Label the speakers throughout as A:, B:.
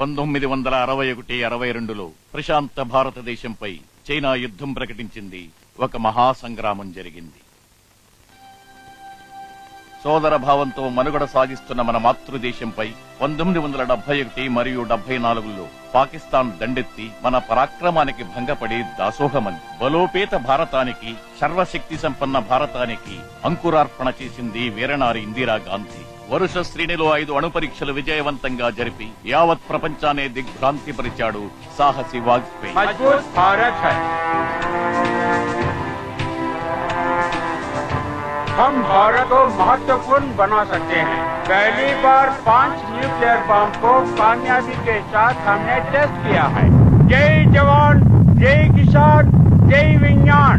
A: 1961-62లో ప్రశాంత భారతదేశంపై చైనా యుద్ధం ప్రకటించింది. ఒక మహాసంగ్రామం జరిగింది. సోదర భావంతో మనుగడ సాగిస్తున్న మన మాతృదేశంపై 1971 మరియు 74లో పాకిస్తాన్ దండెత్తి మన పరాక్రమానికి భంగపడి దాసోహమంది. బలోపేత భారతానికి, సర్వశక్తి సంపన్న భారతానికి అంకురార్పణ చేసింది వీరనారి ఇందిరాగాంధీ. వరుస శ్రేణిలో 5 అణు పరీక్షలు విజయవంతంగా జరిపి యావత్ ప్రపంచాన్ని దిగ్భ్రాంతి పరిచాడు సాహసి వాజ్పేయి.
B: हम भारत को महत्वपूर्ण बना सकते हैं। पहली बार 5 न्यूक्लियर बम को कामयाबी के साथ हमने टेस्ट किया है। जय जवान, जय किसान, जय विज्ञान।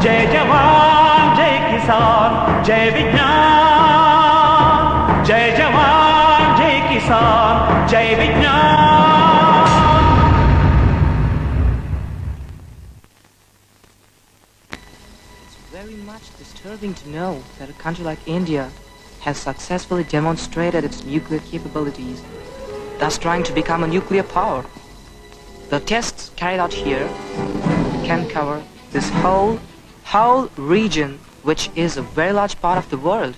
C: जय जवान, जय किसान, जय विज्ञान। जय जवान, जय किसान, जय विज्ञान।
D: Very much disturbing to know that a country like India has successfully demonstrated its nuclear capabilities, thus trying to become a nuclear power. The tests carried out here can cover this whole region, which is a very large part of the world.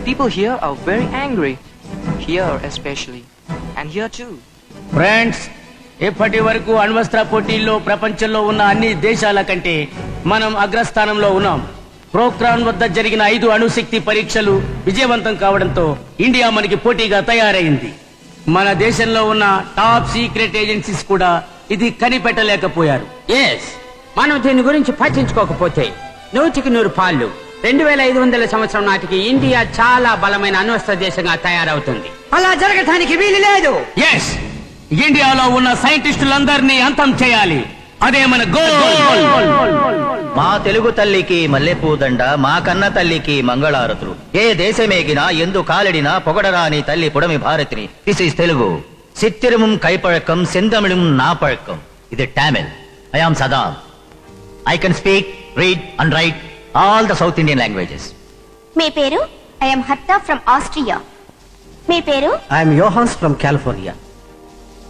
D: People here are very angry, here especially, and here too.
E: Friends, ఇప్పటి వరకు అణ్వస్త్ర పోటీల్లో ప్రపంచంలో ఉన్న అన్ని దేశాల కంటే మనం అగ్రస్థానంలో ఉన్నాం. ప్రోక్రాన్ వద్ద జరిగిన 5 అణుశక్తి పరీక్షలు విజయవంతం కావడంతో ఇండియా మనకి పోటీగా తయారైంది. మన దేశంలో ఉన్న టాప్ సీక్రెట్ ఏజెన్సీస్ కూడా ఇది కనిపెట్టలేకపోయారు.
F: ఎస్, మనం దీని గురించి పట్టించుకోకపోతే 100కి 100 పాళ్ళు 2500 సంవత్సరం నాటికి ఇండియా చాలా బలమైన అణ్వస్త్ర దేశంగా తయారవుతుంది.
G: అలా జరగటానికి వీలు లేదు.
E: ఎస్, ఇండియాలో ఉన్న సైంటిస్టులందరినీ అంతం చేయాలి. అదే మన గోల్.
H: మా తెలుగు తల్లికి మల్లెపూదండ, మా కన్న తల్లికి మంగళారతులు. ఏ దేశమేగినా ఎందు కాలడినా పొగడరాని తల్లి పుడమి భారతిని. This is Telugu. సిత్తిరముం కైపழக்கம், సెంతమిళం నా పழக்கம். ఇది Tamil. I am Saddam. I can speak, read and write all the South Indian languages.
I: మీ పేరు? I am Hatta from Austria. మీ పేరు?
G: I am Johannes from California.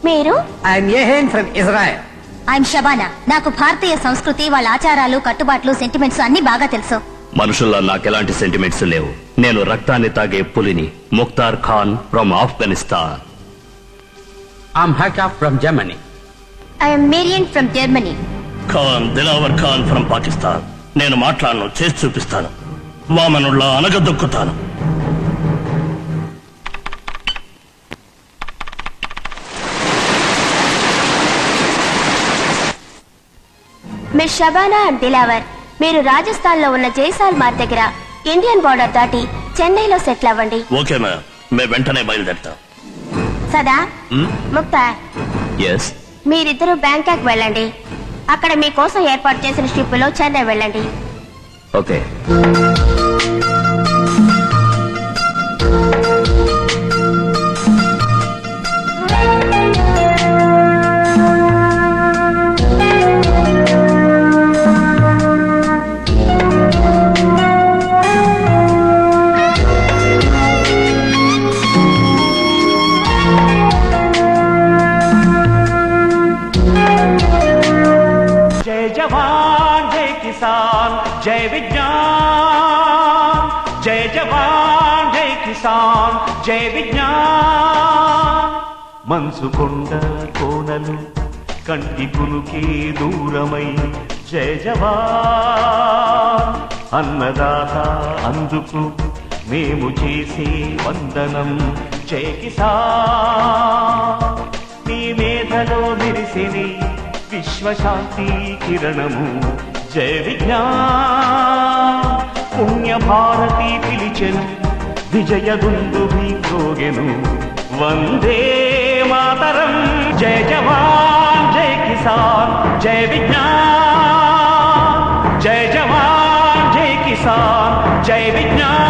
I: మీరు?
G: I am Yehen from Israel.
I: I'm Shabana. నాకు భారతీయ సంస్కృతి, వాళ్ళ ఆచారాలు, కట్టుబాట్లు, సెంటిమెంట్స్ అన్ని బాగా తెలుసు.
J: మనుషుల్లో నాకెలాంటి సెంటిమెంట్స్ లేవు. నేను రక్తాన్ని తాగే పులిని. Mukhtar Khan from Afghanistan.
F: I'm Haka from Germany.
I: I'm Marian from Germany.
J: Khan Dilawar Khan from Pakistan. నేను మాట్లాడను, చేసి చూపిస్తాను. వామనుళ్ళ అనగదొక్కుతాను.
I: మిస్ షబానా అండ్ దిలావర్, మీరు రాజస్థాన్ లో ఉన్న జైసాల్మార్ దగ్గర ఇండియన్ బార్డర్ దాటి చెన్నైలో సెటిల్ అవ్వండి.
J: ఓకే మ్యామ్, మేము వెంటనే బయలుదేరుతాం.
I: సదా, ముక్తార్,
J: ఎస్,
I: మీరిద్దరూ బ్యాంకాక్ వెళ్ళండి. అక్కడ మీకోసం ఏర్పాటు చేసిన షిప్ లో చెన్నై వెళ్ళండి.
J: ఓకే.
C: जय जवान, जय किसान, जय विज्ञान। जय जवान, जय किसान, जय विज्ञान। మనసు కొండ కోనలు కంటి కునుకే దూరమై జయ జవాన్ అన్నదాత అందుకు మేము చేసే వందనం. జయ కిసాన్, నీ మేధలో మెరిసిని విశ్వశాంతి కిరణము. జయ విజ్ఞాన్, పుణ్య భారతి పిలిచెను, విజయ దుందుభి మ్రోగెను. వందే మాతరం. జయ జవాన్, జయ కిసాన్, జయ విజ్ఞాన్. జయ జవాన్, జయ కిసాన్, జయ విజ్ఞాన్.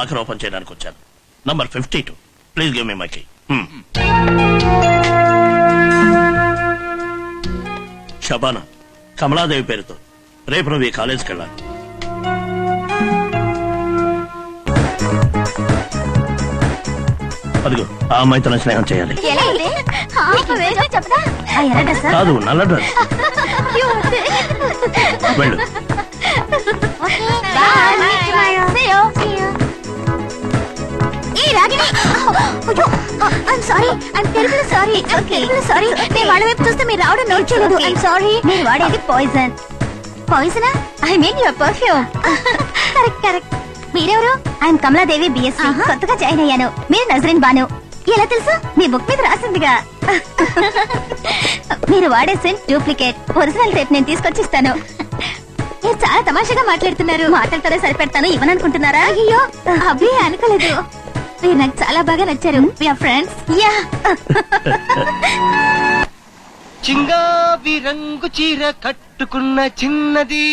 J: లాకర్ ఓపెన్ చేయడానికి వచ్చాను. Number 52. Please give me my key. Shabana, Kamaladevi పేరుతో రేపు నువ్వు ఈ కాలేజీకి వెళ్ళాలి. అదిగో ఆ అమ్మాయితో స్నేహం చేయాలి. కాదు, నల్ల డ్రెస్. వెళ్ళు.
I: వాళ్ళ వైపు చూస్తే మీరు రావడం నోట్ చేయలేదు. మీరు వాడేది పాయిజన్. పాయిజనా? I mean your perfume. Correct correct. మీరెవరు? I'm Kamaladevi, BSc. కొత్తగా జాయిన్ అయ్యాను. మీరు నజరీన్ బాను. ఎలా తెలుసు? మీ బుక్ మీద రాసిందిగా. మీరు వాడే సెంట్ డూప్లికేట్. ఒరిజినల్ టేప్ నేను తీసుకొచ్చిస్తాను. మీరు చాలా తమాషాగా మాట్లాడుతున్నారు. మాటలతోనే సరిపెడతాను ఇవ్వననుకుంటున్నారా? అయ్యో అబ్బే అనుకోలేదు. మీరు నాకు చాలా బాగా నచ్చారు. ఫ్రెండ్స్. యా.
G: చింగావి రంగు చీర కట్టుకున్న చిన్నది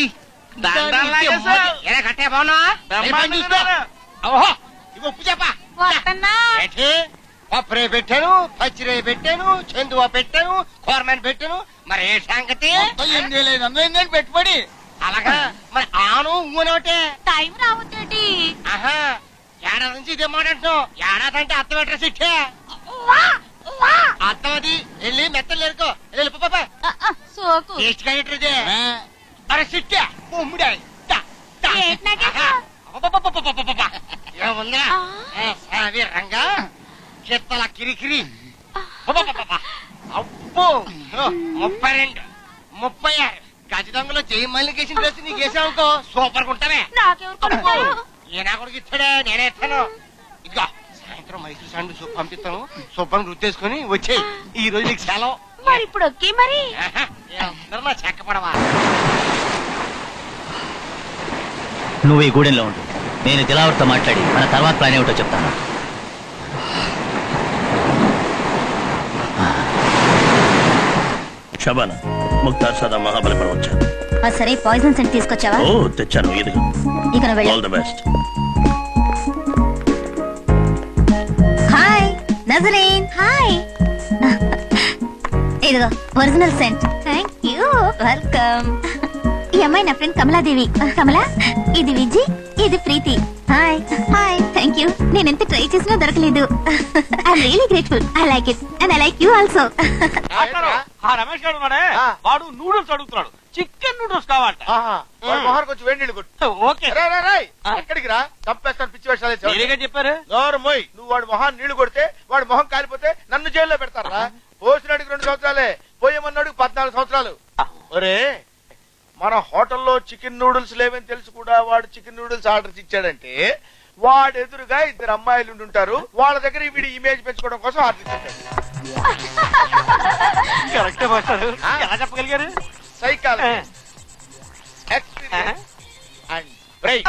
G: పప్పురే పెట్టాను, పచ్చిరే పెట్టాను, చందువా పెట్టాను, కోరమని పెట్టాను. మరి ఏ సంగతి? పెట్టుబడి అలాగా. మరి ఆను ఊనోటే
I: టైం రావద్దేటి.
G: ఆహా, ఏడాది నుంచి ఇదే మాట్లాడుతున్నావు. ఏడాది అంటే అర్థం పెట్టరా సిట్టే? అర్థం అది. వెళ్ళి మెత్తలు లేరుకో.
I: సోకు
G: టేస్ట్ అరే సిట్టే బొమ్మిడా ఏముందా రంగా చెత్తల కిరికిరి. అబ్బో 32, 36 గజ దొంగలో జై మల్లికేషన్ డ్రెస్ నీకు వేసావుకో సూపర్ గా ఉంటానే. ఏనా కొడుకు ఇస్తాడే, నేనే ఇస్తాను. ఇదిగో సాయంత్రం మైసూర్ శాండ్ సూప్ పంపిస్తాను. సూపర్ రుద్దేసుకుని వచ్చేయి. ఈ రోజు నీకు సెలవు.
I: మరి ఇప్పుడు ఓకే. మరి
G: అందరూ చెక్కపడవా.
H: నువ్వు ఈ గూడెంలో ఉండు. నేను దిలావర్తో మాట్లాడి మన తర్వాత ప్లాన్ ఏమిటో చెప్తాను.
J: షబానా, ముక్తార్ సదా మహాబలిపురం వచ్చాను.
I: సరే పాయిజన్ సెంట్ తీసుకొచ్చావా?
J: ఓ తెచ్చాను. ఇదిగో.
I: ఇక
J: all the best.
I: Hi Nazreen. Hi. ఇదిగో original scent. Thank you. Welcome. ఈ అమ్మాయి నా ఫ్రెండ్ కమలాదేవి. కమలా, ఇది విజి, ఇది Preethi. Hi. Hi. Thank you. నేను ఎంత ట్రై చేసినా దొరకలేదు. I'm really grateful. I like it and I like you also.
B: ఆ రమేష్ గారు ఉన్నాడే, వాడు నూడిల్స్ అడుగుతున్నాడు. చికెన్ నూడిల్స్ కావాలంట.
K: కొంచెం వేడి నీళ్ళు కొట్టు.
B: ఓకే.
K: ఎక్కడికి రా, చంపేస్తాను. పిచ్చి వేషాలు
B: మీరేగా చెప్పారు.
K: నోరు మోయ్. నువ్వు వాడి మొహాన్ని నీళ్లు కొడితే వాడి మొహం కాలిపోతే నన్ను జైల్లో పెడతారా? పోసినాడికి 2 సంవత్సరాలే, పోయేమన్నాడు 14 సంవత్సరాలు. ఒరే, మన హోటల్లో చికెన్ నూడిల్స్ లేవని తెలుసు కూడా వాడు చికెన్ నూడిల్స్ ఆర్డర్ ఇచ్చాడంటే వాడు ఎదురుగా 2 అమ్మాయిలు ఉంటారు. వాళ్ళ దగ్గర వీడి ఇమేజ్ పెంచుకోవడం కోసం ఆర్డర్ ఇచ్చాడు.
B: కరెక్టే మాస్టారు. ఎలా చెప్పగలిగారు?
K: Psychology, experience and brain.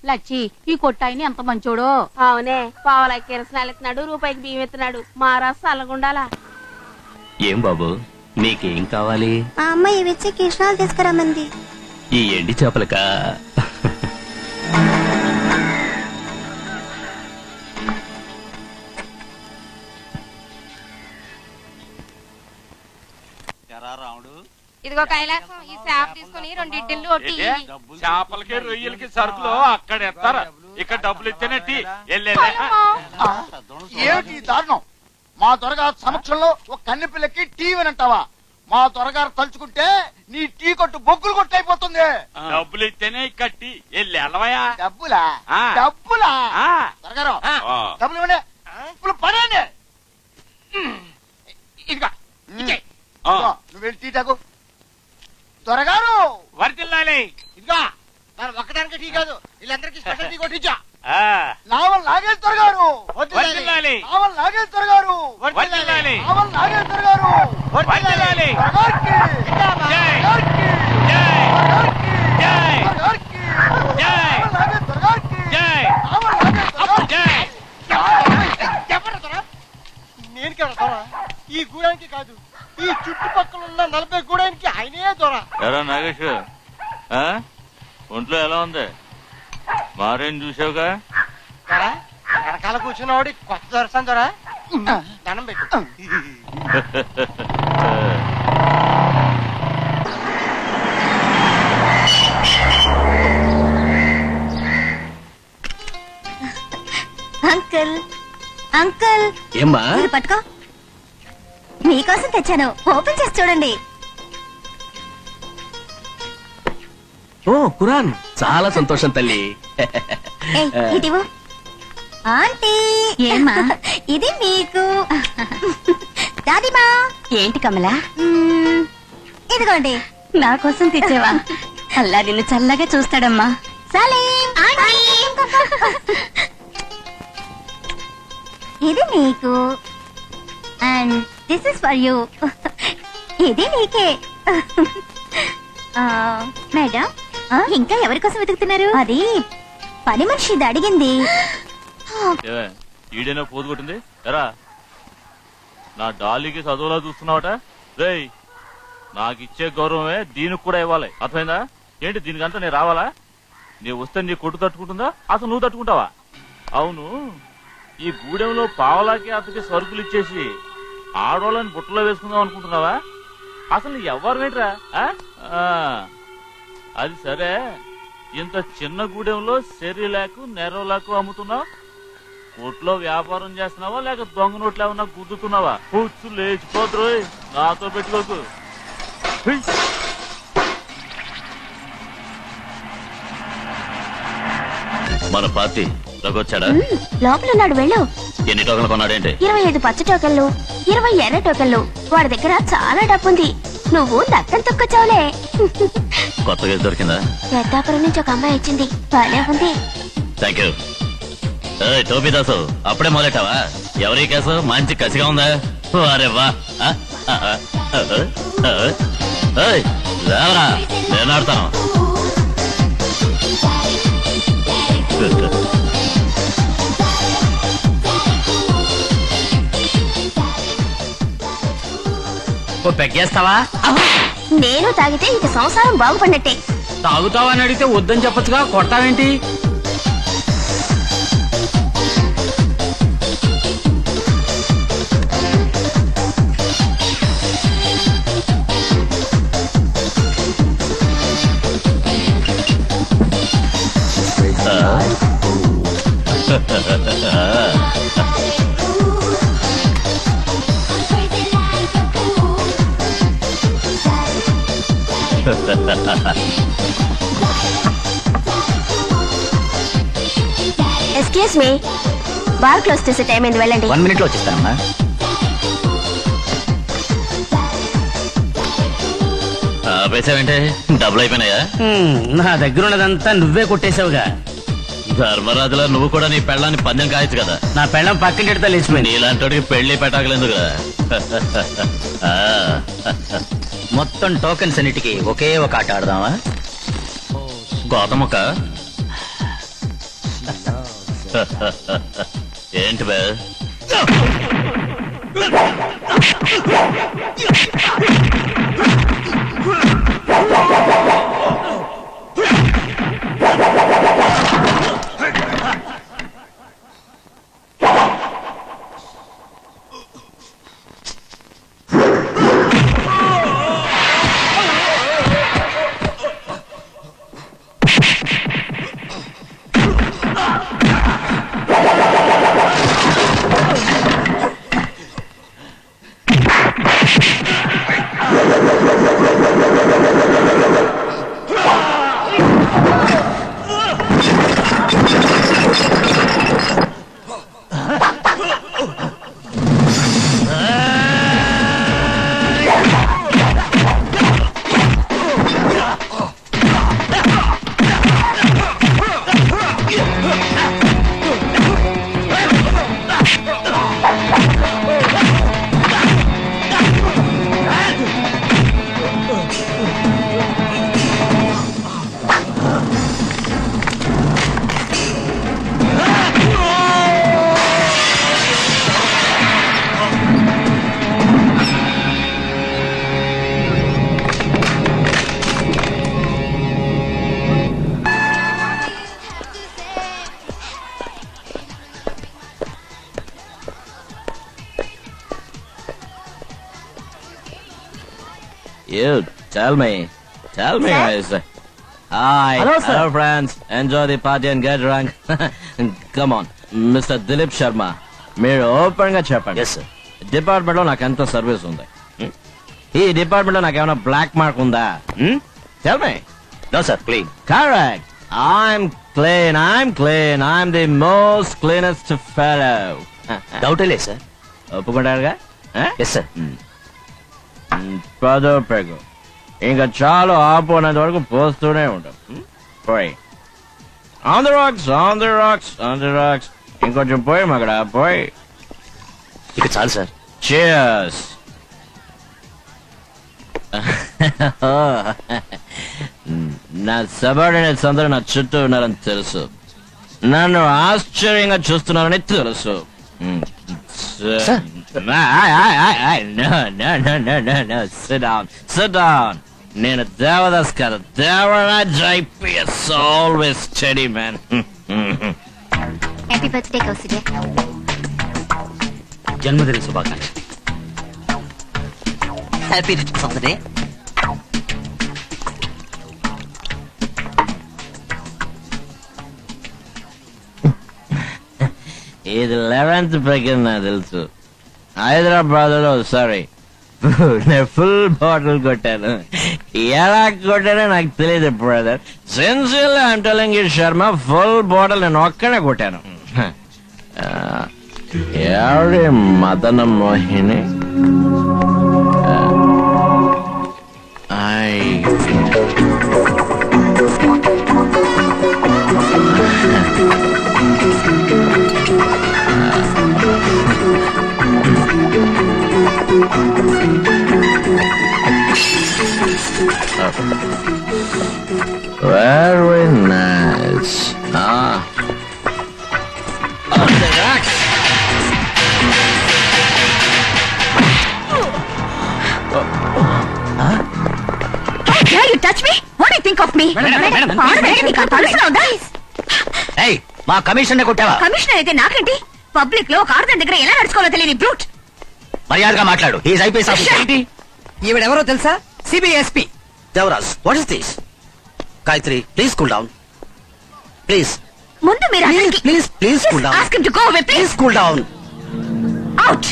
I: Lachchi, ఈ కొట్టాయిని ఎంత మంచోడో. అవునే, పావులకి కిరసనాలు ఎత్తున్నాడు, రూపాయికి బియ్యం ఎత్తున్నాడు. మారాస్ అల్లగుండాలా.
H: ఏం బాబు, నీకేం కావాలి?
I: ఆ అమ్మాయి వచ్చి కృష్ణాలు తీసుకురమ్మంది.
H: ఈ ఎండి చేపలకా?
I: ఇదిగో కైలాసం, ఈ చేప తీసుకుని 2 ఇడ్లీలు ఒకటి.
B: చేపలకి రొయ్యలకి సరుకులు అక్కడ ఎత్తారా? ఇక్కడ డబ్బులు ఇస్తేనే టీ.
K: ఏమిటి దారుణం? మా దొరగారు సమక్షంలో ఒక కన్నె పిల్లకి టీ వినంటావా? మా దొరగారు తలుచుకుంటే నీ టీ కొట్టు బొగ్గులు కొట్టయిపోతుంది.
B: డబ్బులు ఇస్తేనే ఇక్కడ టీ. వెళ్ళవయా?
K: డబ్బులా? డబ్బులా? దొరగారు డబ్బులు ఇవ్వండి. ఇప్పుడు పడండి.
B: ఇదిగా
K: నువ్వు వెళ్ళి టీ తాగు. దొరగారు
B: వరితిల్లాలి.
K: ఇదిగా ఒక్కదానికి టీ కాదు, వీళ్ళందరికీ స్పెషల్ టీ కొట్టించా. నావల్ నాగేశ్వర గారు, నావల్ నాగేశ్వర గారు, నావల్ నాగేశ్వర గారు. నేను కడతారా? ఈ గూడానికి కాదు, ఈ చుట్టుపక్కల ఉన్న 40 గూడానికి ఆయనే దొర.
A: నాగేష్, ఒంట్లో ఎలా ఉంది? మారేం చూసావుగా
G: దొరా, వెనకాల కూర్చున్నవాడి కొత్త దొరసాను దొరా దండం పెట్టు.
I: అంకుల్ అంకుల్
E: ఏమ్మా
I: ఇది పట్టుకో, మీకోసం తెచ్చాను, ఓపెన్ చేసి చూడండి.
E: ఓ ఖురాన్, చాలా సంతోషం తల్లి.
I: ఏయ్, ఇటివ్వు. ఆంటీ ఏమా ఇది మీకు. దాదిమా ఏంటి కమలా, ఇదిగోండి నా కోసం తెచ్చావా. అల్లా నిన్ను చల్లగా చూస్తాడమ్మా. సలీం ఇది నీకు, and this is for you. ఇది నీకే. మేడం, ఇంకా ఎవరి కోసం వెతుకుతున్నారు? అది పని మనిషి ఇది అడిగింది.
A: ఈడేనా పోదు కొట్టింది ఎరా? నా డాలీకి చదువులా చూస్తున్నావట. రేయ్, నాకు ఇచ్చే గౌరవమే దీనికి కూడా ఇవ్వాలి, అర్థమైందా? ఏంటి దీనికంతా నేను రావాలా? నీవు వస్తే నీ కొట్టు తట్టుకుంటుందా, అసలు నువ్వు తట్టుకుంటావా? అవును, ఈ గూడెంలో పావలాకి అతనికి సరుకులు ఇచ్చేసి ఆడోళ్ళని బుట్టలో వేసుకుందాం అనుకుంటున్నావా? అసలు ఎవరు ఏంట్రా? అది సరే, ఇంత చిన్న గూడెంలో సెరీలాకు నెరవలాకు అమ్ముతున్నావు. కొట్లో వ్యాపారం చేస్తున్నావా లేక దొంగ నోట్లు ఏమన్నా గుద్దుతున్నావా? కూర్చు లేచిపోతురు, నాతో పెట్టుకోకు.
J: మన పార్టీ రగొచ్చాడా?
I: లోపల ఉన్నాడు, వెళ్ళు.
J: ఎన్ని టోకన్లు కొన్నాడేంటి?
I: 25 పచ్చ టోకెన్లు, 20 ఎర్ర టోకెన్లు. వాడి దగ్గర చాలా డబ్బుంది. నువ్వు దక్కలు తొక్కొచ్చావులే.
J: కొత్త కేసు దొరికిందా?
I: పెద్దాపురం నుంచి ఒక అమ్మాయి వచ్చింది, బానే ఉంది.
J: Thank you. టోపీ దాసు, అప్పుడే మొదలెట్టావా? ఎవరి కేసు మంచి కసిగా ఉందా? అరే వా, లేవరా, నేను ఆడతాను.
E: పెగ్గేస్తావా?
I: నేను తాగితే ఇంక సంసారం బాగుపడినట్టే.
E: తాగుతావా అని అడిగితే వద్దని చెప్పొచ్చుగా, కొడతావేంటి?
I: ఎక్స్క్యూజ్ మీ, బార్ క్లోజ్ చేసే టైం అయింది, వెళ్ళండి.
H: 1 minute లో వచ్చేస్తానమ్మా.
J: ఆపేసావేంటే? డబ్బులు అయిపోయినాయా?
E: నా దగ్గర ఉన్నదంతా నువ్వే కొట్టేశావుగా.
J: ధర్మరాజులా నువ్వు కూడా నీ పెళ్ళాన్ని పందెం కాయచ్చు కదా.
E: నా పెళ్ళం పక్కింటితో లేచిపోయింది.
J: నీలాంటి పెళ్లి పెట్టగలేందుకు?
H: మొత్తం టోకెన్స్ అన్నిటికీ ఒకే ఒక ఆట ఆడదామా?
J: గోతముక్క ఏంటి బే?
E: You tell me. Tell me, guys. Hi. Hello, friends. Enjoy the party and get drunk. Come on. Mr. Dilip Sharma. మీరు ఓపెన్ గా చెప్పండి.
H: Yes sir.
E: డిపార్ట్మెంట్ లో నాకు ఎంత సర్వీస్ ఉంది? ఈ డిపార్ట్మెంట్ లో నాకు ఏమైనా బ్లాక్ మార్క్ ఉందా? Tell me.
H: No sir, clean.
E: Correct. I'm clean. I'm the most cleanest fellow.
H: డౌటే లేదు సార్.
E: ఒప్పుకుంటారుగా?
H: Yes sir.
E: పదో పెగు ఇంకా చాలు ఆపు అనేంత వరకు పోస్తూనే ఉంటాం. పోయి ఆన్ ది రాక్స్ ఇంకొంచెం పోయి మగడ పోయి.
H: ఇక చాలు సార్.
E: Cheers. నా సబార్డినేట్స్ అందరూ నా చుట్టూ ఉన్నారని తెలుసు. నన్ను ఆశ్చర్యంగా చూస్తున్నారని తెలుసు. Sit down. నేను దేవదాస్ కాదు, Devaraj IPS. Always study man.
I: Happy birthday Kaushik.
F: జన్మదిన శుభాకాంక్ష.
D: Happy returns of the day.
E: ఇది 11th ప్రకరణ నాకు తెలుసు. హైదరాబాద్ లో సారీ నేను ఫుల్ బాటిల్ కొట్టాను. ఎలా కొట్టానో నాకు తెలియదు brother. Sincerely I'm telling you Sharma, full bottle నేను ఒక్కడే కొట్టాను. ఎవరి మదన Mohini? Very nice.
I: You touch me? What do you think of me?
H: మా కమిషన్ కొట్టావా?
I: కమిషనర్ అయితే నాకేంటి? పబ్లిక్ లో ఒక ఆడదాని దగ్గర ఎలా నడుచుకోవాలో తెలియని బ్రూట్.
H: మర్యాదగా మాట్లాడు. He's IPS officer.
D: ఈవిడెవరో తెలుసా? CBSP
H: Devaraj, what is this? Gayatri, please cool down. Please
I: ముందు మీరు
H: please cool down.
I: ask him to go away, please.
H: Please cool down.
I: Out.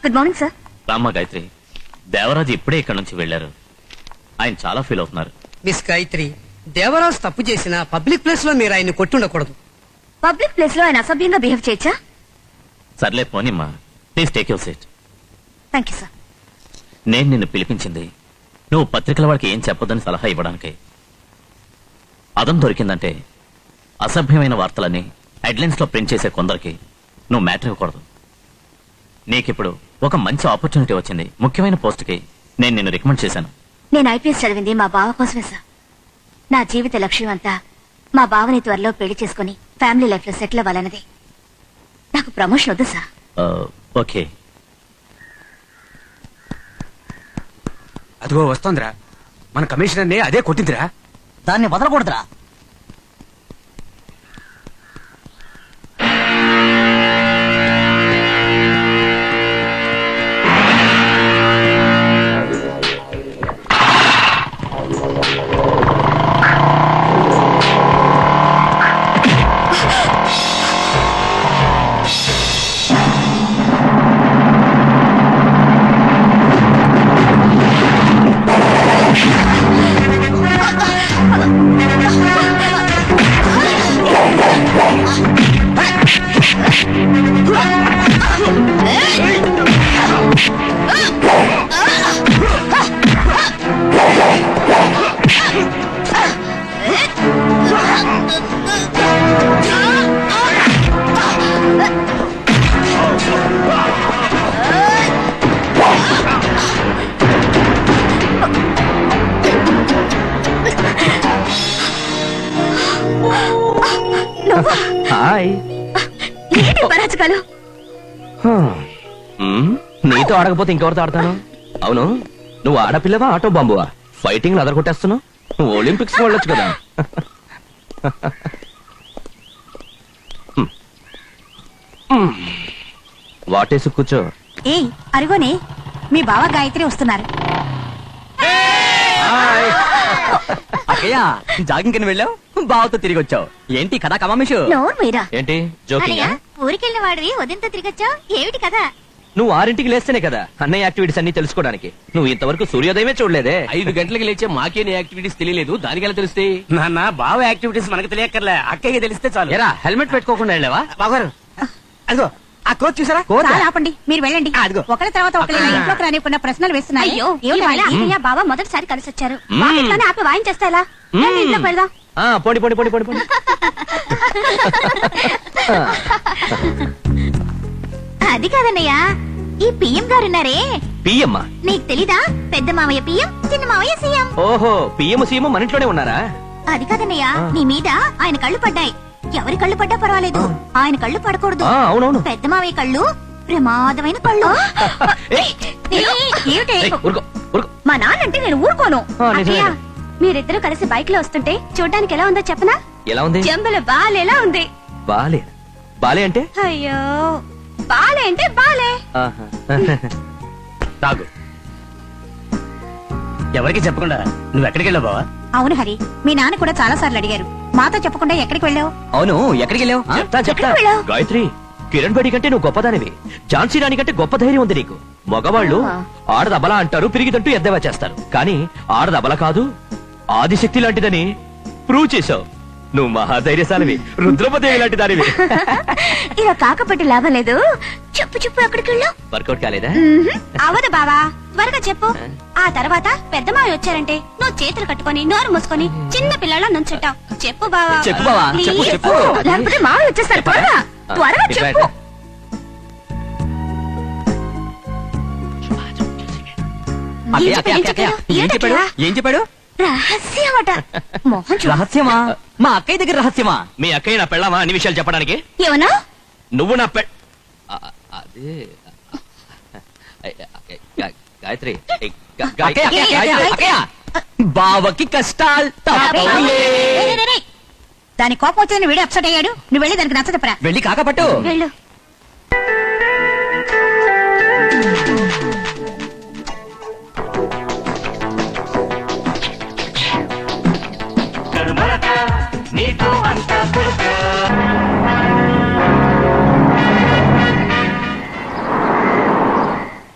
I: Good morning sir.
L: రామ్మ గాయత్రి, దేవరాజు ఇప్పుడే ఇక్కడ నుంచి వెళ్లారు. ఆయన చాలా ఫీల్ అవుతున్నారు.
D: మిస్ గాయత్రి, దేవరాజు తప్పు చేసిన పబ్లిక్ ప్లేస్ లో మీరు ఆయన కొట్టుండకూడదు.
I: పబ్లిక్ ప్లేస్ లో ఆయన అసభ్యంగా బిహేవ్ చేయొచ్చా?
L: సర్లే పోనిమ్మా, please take your seat.
I: Thank you sir.
L: నేను నిన్ను పిలిపించింది నువ్వు పత్రికల వాడికి ఏం చెప్పొద్దని సలహా ఇవ్వడానికి. అదం దొరికిందంటే అసభ్యమైన వార్తలని హెడ్లైన్స్ లో ప్రింట్ చేసే కొందరికి నువ్వు మ్యాటర్ ఇవ్వకూడదు. నీకిప్పుడు ఒక మంచి ఆపర్చునిటీ వచ్చింది. ముఖ్యమైన పోస్ట్కి నేను నిన్ను రికమెండ్ చేశాను.
I: నేను ఐపీఎస్ చదివింది మా బావ కోసమే సార్. నా జీవిత లక్ష్యం అంతా మా బావని త్వరలో పెళ్లి చేసుకుని ఫ్యామిలీ లైఫ్ లో సెటిల్ అవ్వాలన్నది. నాకు ప్రమోషన్ వద్దు సార్.
L: ఓకే.
C: అదిగో వస్తోందిరా, మన కమిషనర్ని అదే కొట్టిందిరా.
H: దాన్ని వదలకూడదురా.
L: నీతో ఆడకపోతే ఇంకెవరితో ఆడతాను? అవును,
C: నువ్వు ఆడపిల్లవా ఆటో బాంబువా ఫైటింగ్ అదర కొట్టేస్తున్నావు? నువ్వు ఒలింపిక్స్ వెళ్ళొచ్చు కదా. వాటేసి కూర్చో.
I: ఏయ్ అరుగోనే మీ బావ గాయత్రి వస్తున్నారు.
C: అక్కయ్య జాగింగ్ కింద వెళ్ళావు, బావతో తిరిగి వచ్చావు. ఏంటి కథా కమామిషు?
I: నోరు మీరా
C: ఏంటి జోకింగ్?
I: ఊరికెళ్ళిన వాడివి ఉదయంతో తిరిగొచ్చావు, ఏమిటి కదా?
C: నువ్వు 6ంటికి లేస్తేనే కదా అన్నయ్య యాక్టివిటీస్ అన్ని తెలుసుకోవడానికి. నువ్వు ఇంతవరకు సూర్యోదయమే చూడలేదే.
E: 5 గంటలకు లేచే మాకే నీ యాక్టివిటీస్ తెలియలేదు, దానికి ఎలా తెలుస్తాయి? నాన్న బావ యాక్టివిటీస్ మనకు తెలియక్కర్లే, అక్కయ్య తెలిస్తే చాలు.
C: ఎరా హెల్మెట్ పెట్టుకోకుండా వెళ్ళావా?
E: బాగారు అదిగో ఆ కోచ్ చూసారా?
I: చాలా ఆపండి, మీరు వెళ్ళండి.
E: అదిగో.
I: ఒకరి తర్వాత ఒకరు ఇలా ఇంట్లోకి రానికున్న ప్రశ్నలు వేస్తున్నారు. అయ్యో ఏమిటి బాబా మొదటిసారి కలిసి వచ్చారు, వాకిట్లోనే ఆపి వాయించేస్తా ఎలా? రండి, ఇంట్లోకి వెళ్దాం.
C: పోండి పోండి పోండి పోండి పోండి.
I: అది కాదన్నయ్య, ఈ పిఎం గారు ఉన్నారే,
C: పిఎం?
I: నీకు తెలీదా? పెద్ద మావయ్య పిఎం, చిన్న మావయ్య సీఎం.
C: ఓహో, పిఎం సీఎం మన ఇంట్లోనే ఉన్నారా?
I: అది కాదన్నయ్య, నీ మీద ఆయన కళ్ళు పడ్డాయి. ఎవరి కళ్ళు పడ్డా పర్వాలేదు, ఆయన కళ్ళు పడకూడదు.
C: అవునవును.
I: పెద్ద మావయ్య కళ్ళు ప్రమాదమైన కళ్ళు. ఏమిటి? మా నాన్నంటే నేను ఊరుకోను. అక్కయ్య, మీరిద్దరూ కలిసి బైక్ లో వస్తుంటే చూడ్డానికి ఎలా ఉందో చెప్పనా?
C: ఎలా ఉంది?
I: జంబల బాలేలా ఉంది.
C: బాలే? బాలే అంటే?
I: అయ్యో, బాలే అంటే బాలే.
E: తాగు. ఎవరికి చెప్పకుండా నువ్వు ఎక్కడికి వెళ్ళావు బావా?
I: అవును హరి, మీ నాన్న కూడా చాలా సార్లు అడిగారు, మాతో చెప్పకుండా ఎక్కడికి వెళ్ళావు?
C: అవును, ఎక్కడికి వెళ్ళావు? చెప్తా.
I: ఎక్కడికి వెళ్ళావు?
C: గాయత్రి, కిరణ్ బేడి కంటే నువ్వు గొప్పదానివి. ఝాన్సీ రాణి కంటే గొప్ప ధైర్యం ఉంది నీకు. మగవాళ్ళు ఆడదబల అంటారు, పిరిగిదంటూ ఎద్దేవా చేస్తారు. కానీ ఆడదబల కాదు, ఆదిశక్తి లాంటిదని ప్రూవ్ చేశావు. నువ్వు మహాధైర్యశాలివి, రుద్రమదేవి లాంటి దానివి.
I: ఇలా కాకపోతే లాభం లేదు. చెప్పు చెప్పు, ఎక్కడికి వెళ్ళావు?
C: వర్కౌట్ కాలేదా?
I: అవదు బావా, త్వరగా చెప్పు. ఆ తర్వాత పెద్ద మావి వచ్చారంటే నువ్వు చేతులు కట్టుకొని నోరు మూసుకొని చిన్న పిల్లల నుంచుంటావు. చెప్పు బావా.
C: చెప్పు బావా, చెప్పు చెప్పు.
I: లేకపోతే మావి వచ్చేస్తారు. త్వరగా త్వరగా చెప్పు.
C: ఏం చెప్పాడు?
I: రహస్యమట. మోహన్ చూడు.
C: రహస్యమా? మా అక్కయ్య దగ్గర రహస్యమా? మీ అక్కయ్య నా పెళ్ళామా అన్ని విషయాలు చెప్పడానికి?
I: ఏమన్నా?
C: నువ్వు నా అదే గాయత్రి, బావకి కష్టాలు
I: దాని కోపం వచ్చిందని వీడు అప్సెట్ అయ్యాడు. నువ్వు వెళ్ళి దానికి నచ్చ చెప్పరా.
C: వెళ్ళి కాకపట్టు.
I: వెళ్ళు.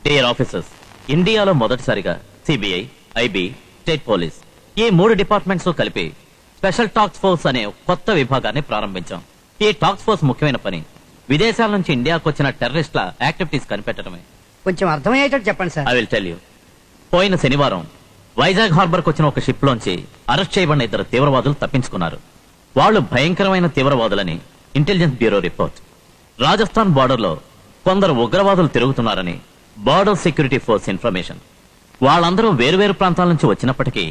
L: డియర్ ఆఫీసర్స్, ఇండియాలో మొదటిసారిగా సిబిఐ, ఐబి, స్టేట్ పోలీస్ ఈ 3 డిపార్ట్మెంట్స్ కలిపి స్పెషల్ టాస్క్ ఫోర్స్ అనే కొత్త విభాగాన్ని ప్రారంభించాం. ఈ టాస్క్ ఫోర్స్ ముఖ్యమైన పని విదేశాల నుంచి ఇండియాకు వచ్చిన టెర్రరిస్టుల యాక్టివిటీస్ కనిపెట్టడమే.
E: కొంచెం అర్థమయ్యేటట్టు చెప్పండి sir.
L: I will tell you. పోయిన శనివారం వైజాగ్ హార్బర్ కు వచ్చిన ఒక షిప్ లోంచి అరెస్ట్ చేయబడిన 2 తీవ్రవాదులు తప్పించుకున్నారు. వాళ్ళు భయంకరమైన తీవ్రవాదులని intelligence bureau report. Rajasthan border లో కొందరు ఉగ్రవాదులు తిరుగుతున్నారని బార్డర్ సెక్యూరిటీ ఫోర్స్ ఇన్ఫర్మేషన్. వాళ్ళందరూ వేరువేరు ప్రాంతాల నుంచి వచ్చినప్పటికీ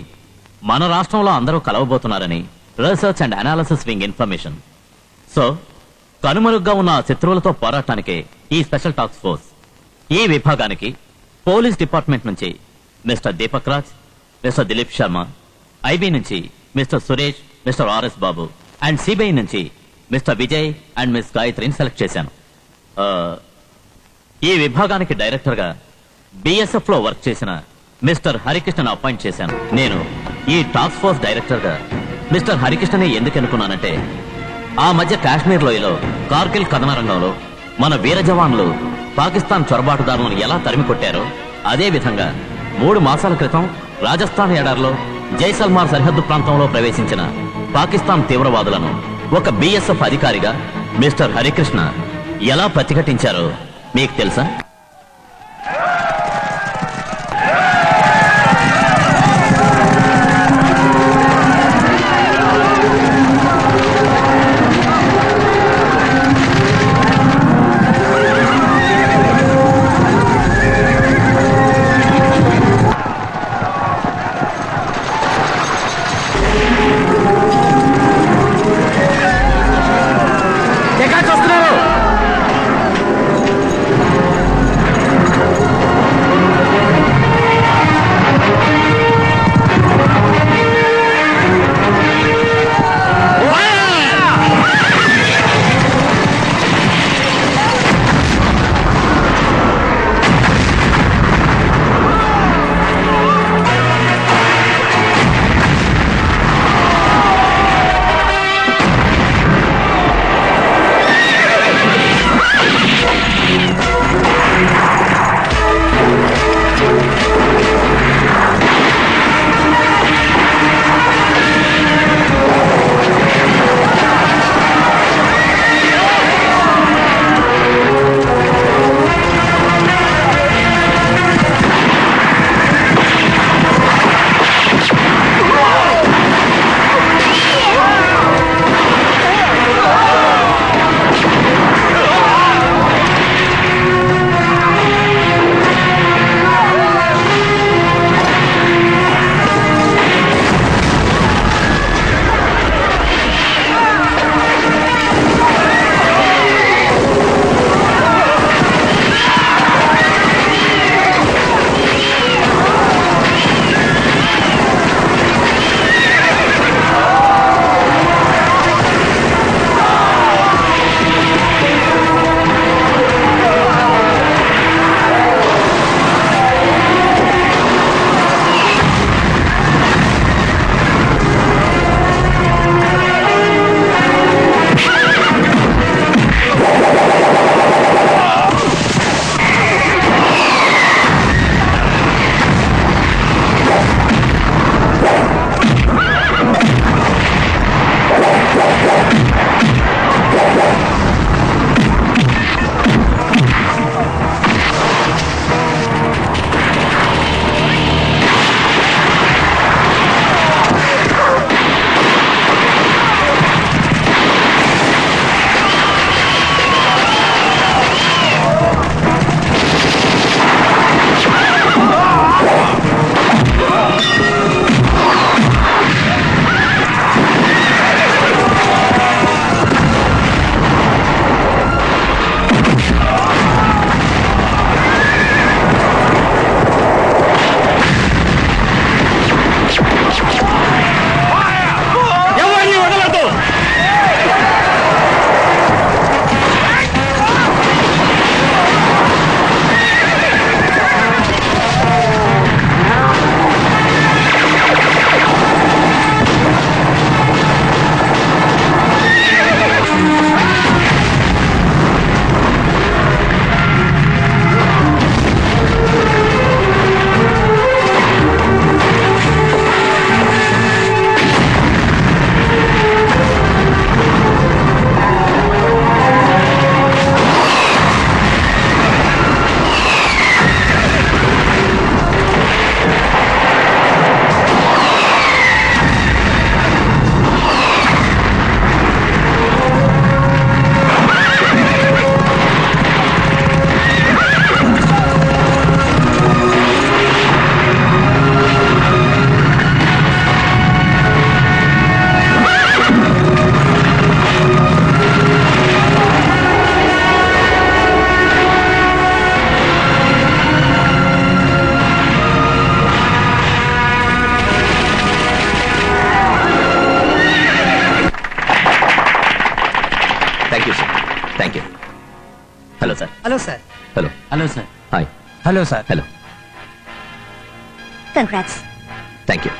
L: మన రాష్ట్రంలో అందరూ కలవబోతున్నారని research and analysis wing information. So కనుమరుగ్గా ఉన్న శత్రువులతో పోరాటానికే ఈ స్పెషల్ టాస్క్ ఫోర్స్. ఈ విభాగానికి పోలీస్ డిపార్ట్మెంట్ నుంచి mister Deepak Raj, mister Dilip Sharma, IB నుంచి mister Suresh, mister RS Babu and CBI నుంచి మిస్టర్ విజయ్ అండ్ మిస్ గాయత్రిని సెలెక్ట్ చేశాను. ఈ విభాగానికి డైరెక్టర్ గా బిఎస్ఎఫ్ లో వర్క్ చేసిన మిస్టర్ హరికృష్ణను అపాయింట్ చేశాను. నేను ఈ టాస్క్ ఫోర్స్ డైరెక్టర్ గా మిస్టర్ హరికృష్ణని ఎందుకు అనుకున్నానంటే ఆ మధ్య కాశ్మీర్ లోయలో కార్గిల్ కథన రంగంలో మన వీర జవాన్లు పాకిస్తాన్ చొరబాటుదారులను ఎలా తరిమి కొట్టారో అదే విధంగా 3 మాసాల క్రితం రాజస్థాన్ ఎడారిలో జైసల్మార్ సరిహద్దు ప్రాంతంలో ప్రవేశించిన పాకిస్తాన్ తీవ్రవాదులను ఒక బిఎస్ఎఫ్ అధికారిగా మిస్టర్ హరికృష్ణ ఎలా ప్రతిఘటించారో మీకు తెలుసా?
D: Hello sir.
C: Hello
E: hello sir.
C: Hi
D: hello sir.
C: Hello
I: congrats.
C: Thank you.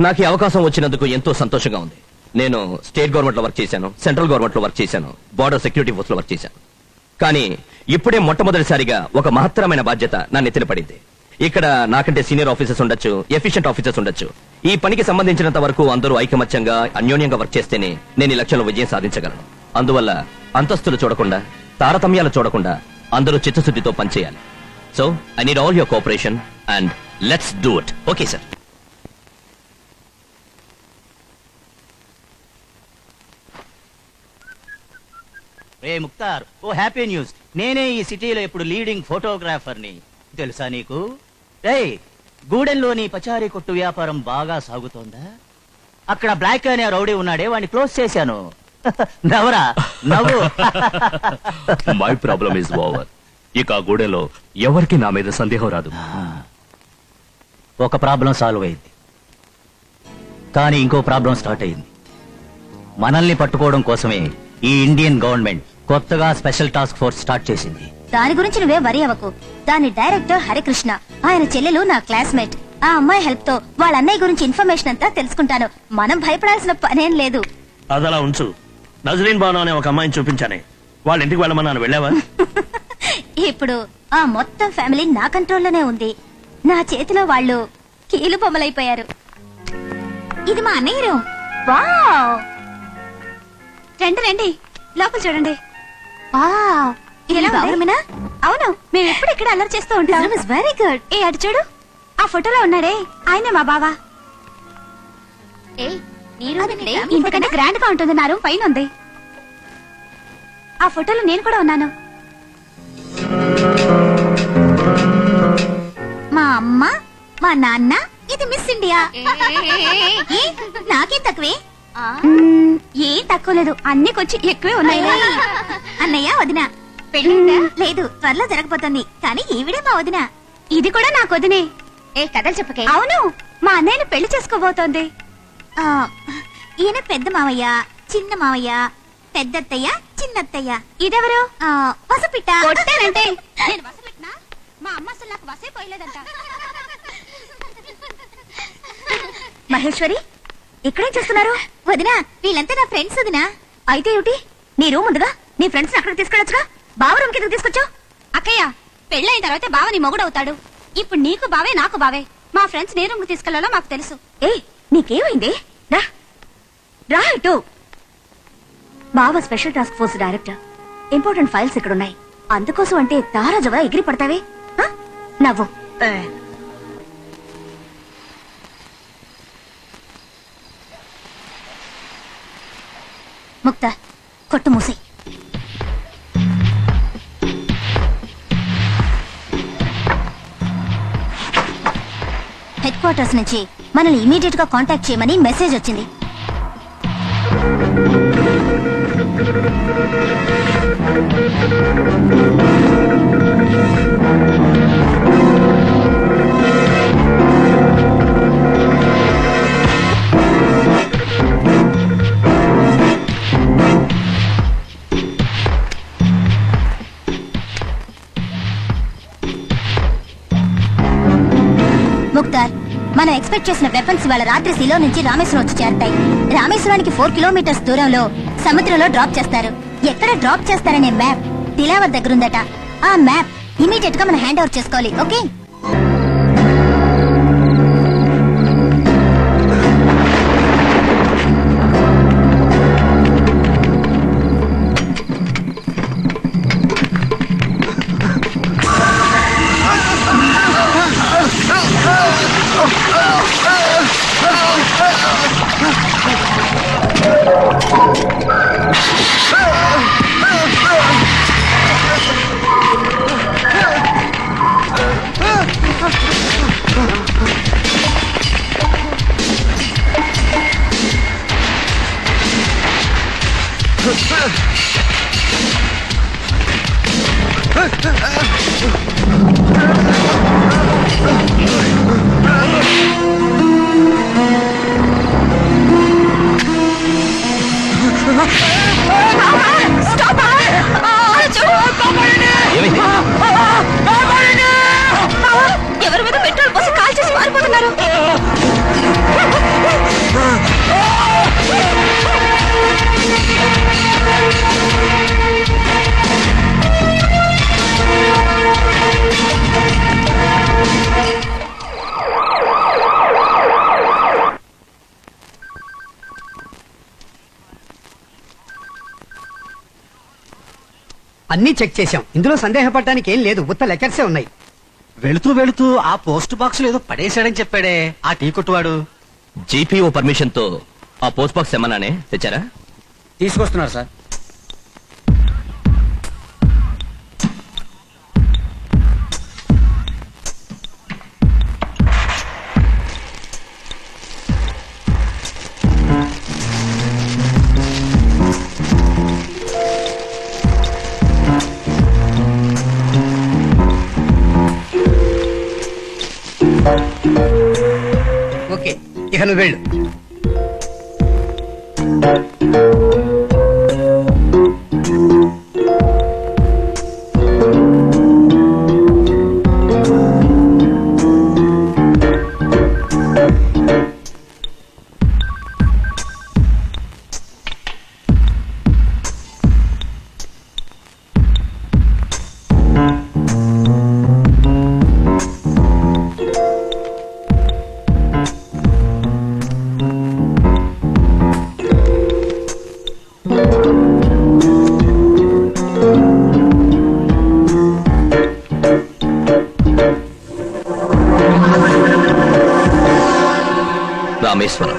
C: నాకు ఈ అవకాశం వచ్చినందుకు ఎంతో సంతోషంగా ఉంది. నేను స్టేట్ గవర్నమెంట్ లో వర్క్ చేశాను, సెంట్రల్ గవర్నమెంట్ లో వర్క్ చేశాను, బార్డర్ సెక్యూరిటీ ఫోర్స్ లో వర్క్ చేశాను. కానీ ఇప్పుడే మొట్టమొదటిసారిగా ఒక మహత్తరమైన బాధ్యత నా నెత్తిన పడింది. ఇక్కడ నాకంటే సీనియర్ ఆఫీసర్స్ ఉండొచ్చు, ఎఫిషియెంట్ ఆఫీసర్స్ ఉండొచ్చు. ఈ పనికి సంబంధించినంత వరకు అందరూ ఐకమత్యంగా అన్యోన్యంగా వర్క్ చేస్తేనే నేను ఈ లక్ష్యంలో విజయం సాధించగలను. అందువల్ల అంతస్తులు చూడకుండా, తారతమ్యాలు చూడకుండా అందరూ చిత్తశుద్ధితో పనిచేయాలి. So I need all your cooperation and let's do it. Okay sir.
H: రే ముక్తార్, ఓ హ్యాపీ న్యూస్. నేనే ఈ సిటీలో ఇప్పుడు లీడింగ్ ఫోటోగ్రాఫర్ని. తెలుసా నీకు? రే, గూడెంలోని పచారీ కొట్టు వ్యాపారం బాగా సాగుతోందా? అక్కడ బ్లాక్ అనే రౌడీ ఉన్నాడే, వాడిని క్లోజ్ చేశాను. నవ్వరా, నవ్వు.
L: My problem is over. ఇక ఆ గూడెలో ఎవరికి నా మీద సందేహం రాదు.
H: ఒక ప్రాబ్లం సాల్వ్ అయింది, కానీ ఇంకో ప్రాబ్లం స్టార్ట్ అయింది. మనల్ని పట్టుకోవడం కోసమే ఈ ఇండియన్ గవర్నమెంట్ కొత్తగా స్పెషల్ టాస్క్ ఫోర్స్ స్టార్ట్ చేసింది.
I: దాని గురించి నువ్వే వరి అవ్వకు. దాని డైరెక్టర్ హరికృష్ణ, ఆయన చెల్లెలు నా క్లాస్మేట్. ఆ అమ్మాయి హెల్ప్ తో వాళ్ళ అన్నయ్య గురించి ఇన్ఫర్మేషన్ అంతా తెలుసుకుంటాను. మనం భయపడాల్సిన పనేం లేదు.
J: అదలా ఉంచు. నజరీన్ బాను అనే ఒక అమ్మాయిని చూపించానే, వాళ్ళ ఇంటికి వెళ్ళమన్నాను, వెళ్ళావా?
I: ఇప్పుడు ఆ మొత్తం ఫ్యామిలీ నా కంట్రోల్లోనే ఉంది. నా చేతిలో వాళ్ళు కీలు బొమ్మలైపోయారు. ఇది మా అన్నయ్య రూమ్. వావ్, రండి రండి, లోపల చూడండి. వావ్, ఎలా బాగుమేనా? అవును, మేము ఎప్పుడు ఇక్కడ అల్లరి చేస్తూ ఉంటాం. Very good. ఏ అటు చూడు, ఆ ఫోటోలో ఉన్నాడే ఆయనే మా బావా. ఇంతకంటే గ్రాండ్ గా ఉంటుంది. నా రూమ్ పైన ఉంది. ఆ ఫోటోలో నేను కూడా ఉన్నాను. మా అమ్మ, మా నాన్న, ఇది మిస్ ఇండియా. ఏ, నాకేం తక్కువే? ఏం తక్కువ లేదు, అన్ని కొంచెం ఎక్కువే ఉన్నాయి. అన్నయ్య, వదిన లేదు, త్వరలో జరగబోతుంది. కానీ ఈవిడే మా వదిన. ఇది కూడా నాకు వదినే. ఏ కథలు చెప్పకే. అవును, మా అన్నయ్యను పెళ్లి చేసుకోబోతోంది. ఈయన పెద్ద మావయ్య, చిన్న మావయ్య, పెద్దత్తయ్య, చిన్నత్తయ్య. ఇదెవరు? వసపిట్ట. కొట్టానంటే నేను వసపిట్నా? మా అమ్మ అసలు నాకు వసే పోయలేదంట. మహేశ్వరి, ఇక్కడేం చేస్తున్నారు? వదినా, వీళ్ళంతా నా ఫ్రెండ్స్. వదినా, అయితే ఏమిటి? నీ రూమ్ ఉందిగా, నీ ఫ్రెండ్స్ అక్కడికి తీసుకెళ్ళొచ్చుగా. బావ రూమ్ కిందకి తీసుకొచ్చావు. అక్కయ్య, పెళ్ళైన తర్వాత బావ నీ మొగుడవుతాడు. ఇప్పుడు నీకు బావే, నాకు బావే. మా ఫ్రెండ్స్ నీ రూమ్ కి తీసుకెళ్లాలో మాకు తెలుసు. ఏ, నీకేమైంది? రా రా ఇటు. బావ special task force director. Important files ఇక్కడ ఉన్నాయి. అందుకోసం అంటే తారాజవా ఎగిరి పడతావే. నవ్వు. ముక్త, కొట్టు మూసి. హెడ్ క్వార్టర్స్ నుంచి మనల్ని ఇమీడియట్ గా కాంటాక్ట్ చేయమని మెసేజ్ వచ్చింది. ముక్తార్, మనం ఎక్స్పెక్ట్ చేసిన వెపన్స్ ఇవాళ రాత్రి సిలో నుంచి రామేశ్వరం వచ్చి చేరతాయి. రామేశ్వరానికి 4 కిలోమీటర్స్ దూరంలో సముద్రంలో డ్రాప్ చేస్తారు. ఎక్కడ డ్రాప్ చేస్తారనే మ్యాప్ తిలావర్ దగ్గరుందట. ఆ మ్యాప్ ఇమీడియట్ గా మనం హ్యాండ్ ఓవర్ చేసుకోవాలి. ఓకే? Stop!
M: అన్ని చెక్ చేశాం. ఇందులో సందేహపడటానికి ఏం లేదు. ఉత్త లెక్కర్సే ఉన్నాయి.
H: వెళుతూ వెళుతూ ఆ పోస్ట్ బాక్స్ ఏదో పడేశాడని చెప్పాడే ఆ టీ కొట్టువాడు.
C: జీపీఓ పర్మిషన్ తో ఆ పోస్ట్ బాక్స్ ఏమన్నానే తెచ్చారా?
E: తీసుకొస్తున్నారు సార్.
M: ఓకే, ఇక నువ్వు వెళ్ళు.
C: రామేశ్వరం.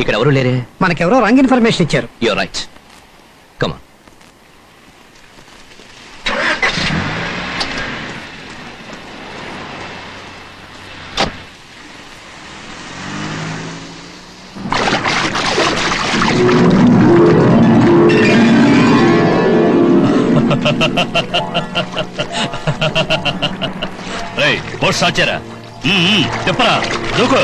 C: ఇక్కడ ఎవరు లేరే?
M: మనకెవరో రాంగ్ ఇన్ఫర్మేషన్ ఇచ్చారు.
C: You're right. Come on.
J: Post సాచారా? చెప్పరా దూకు.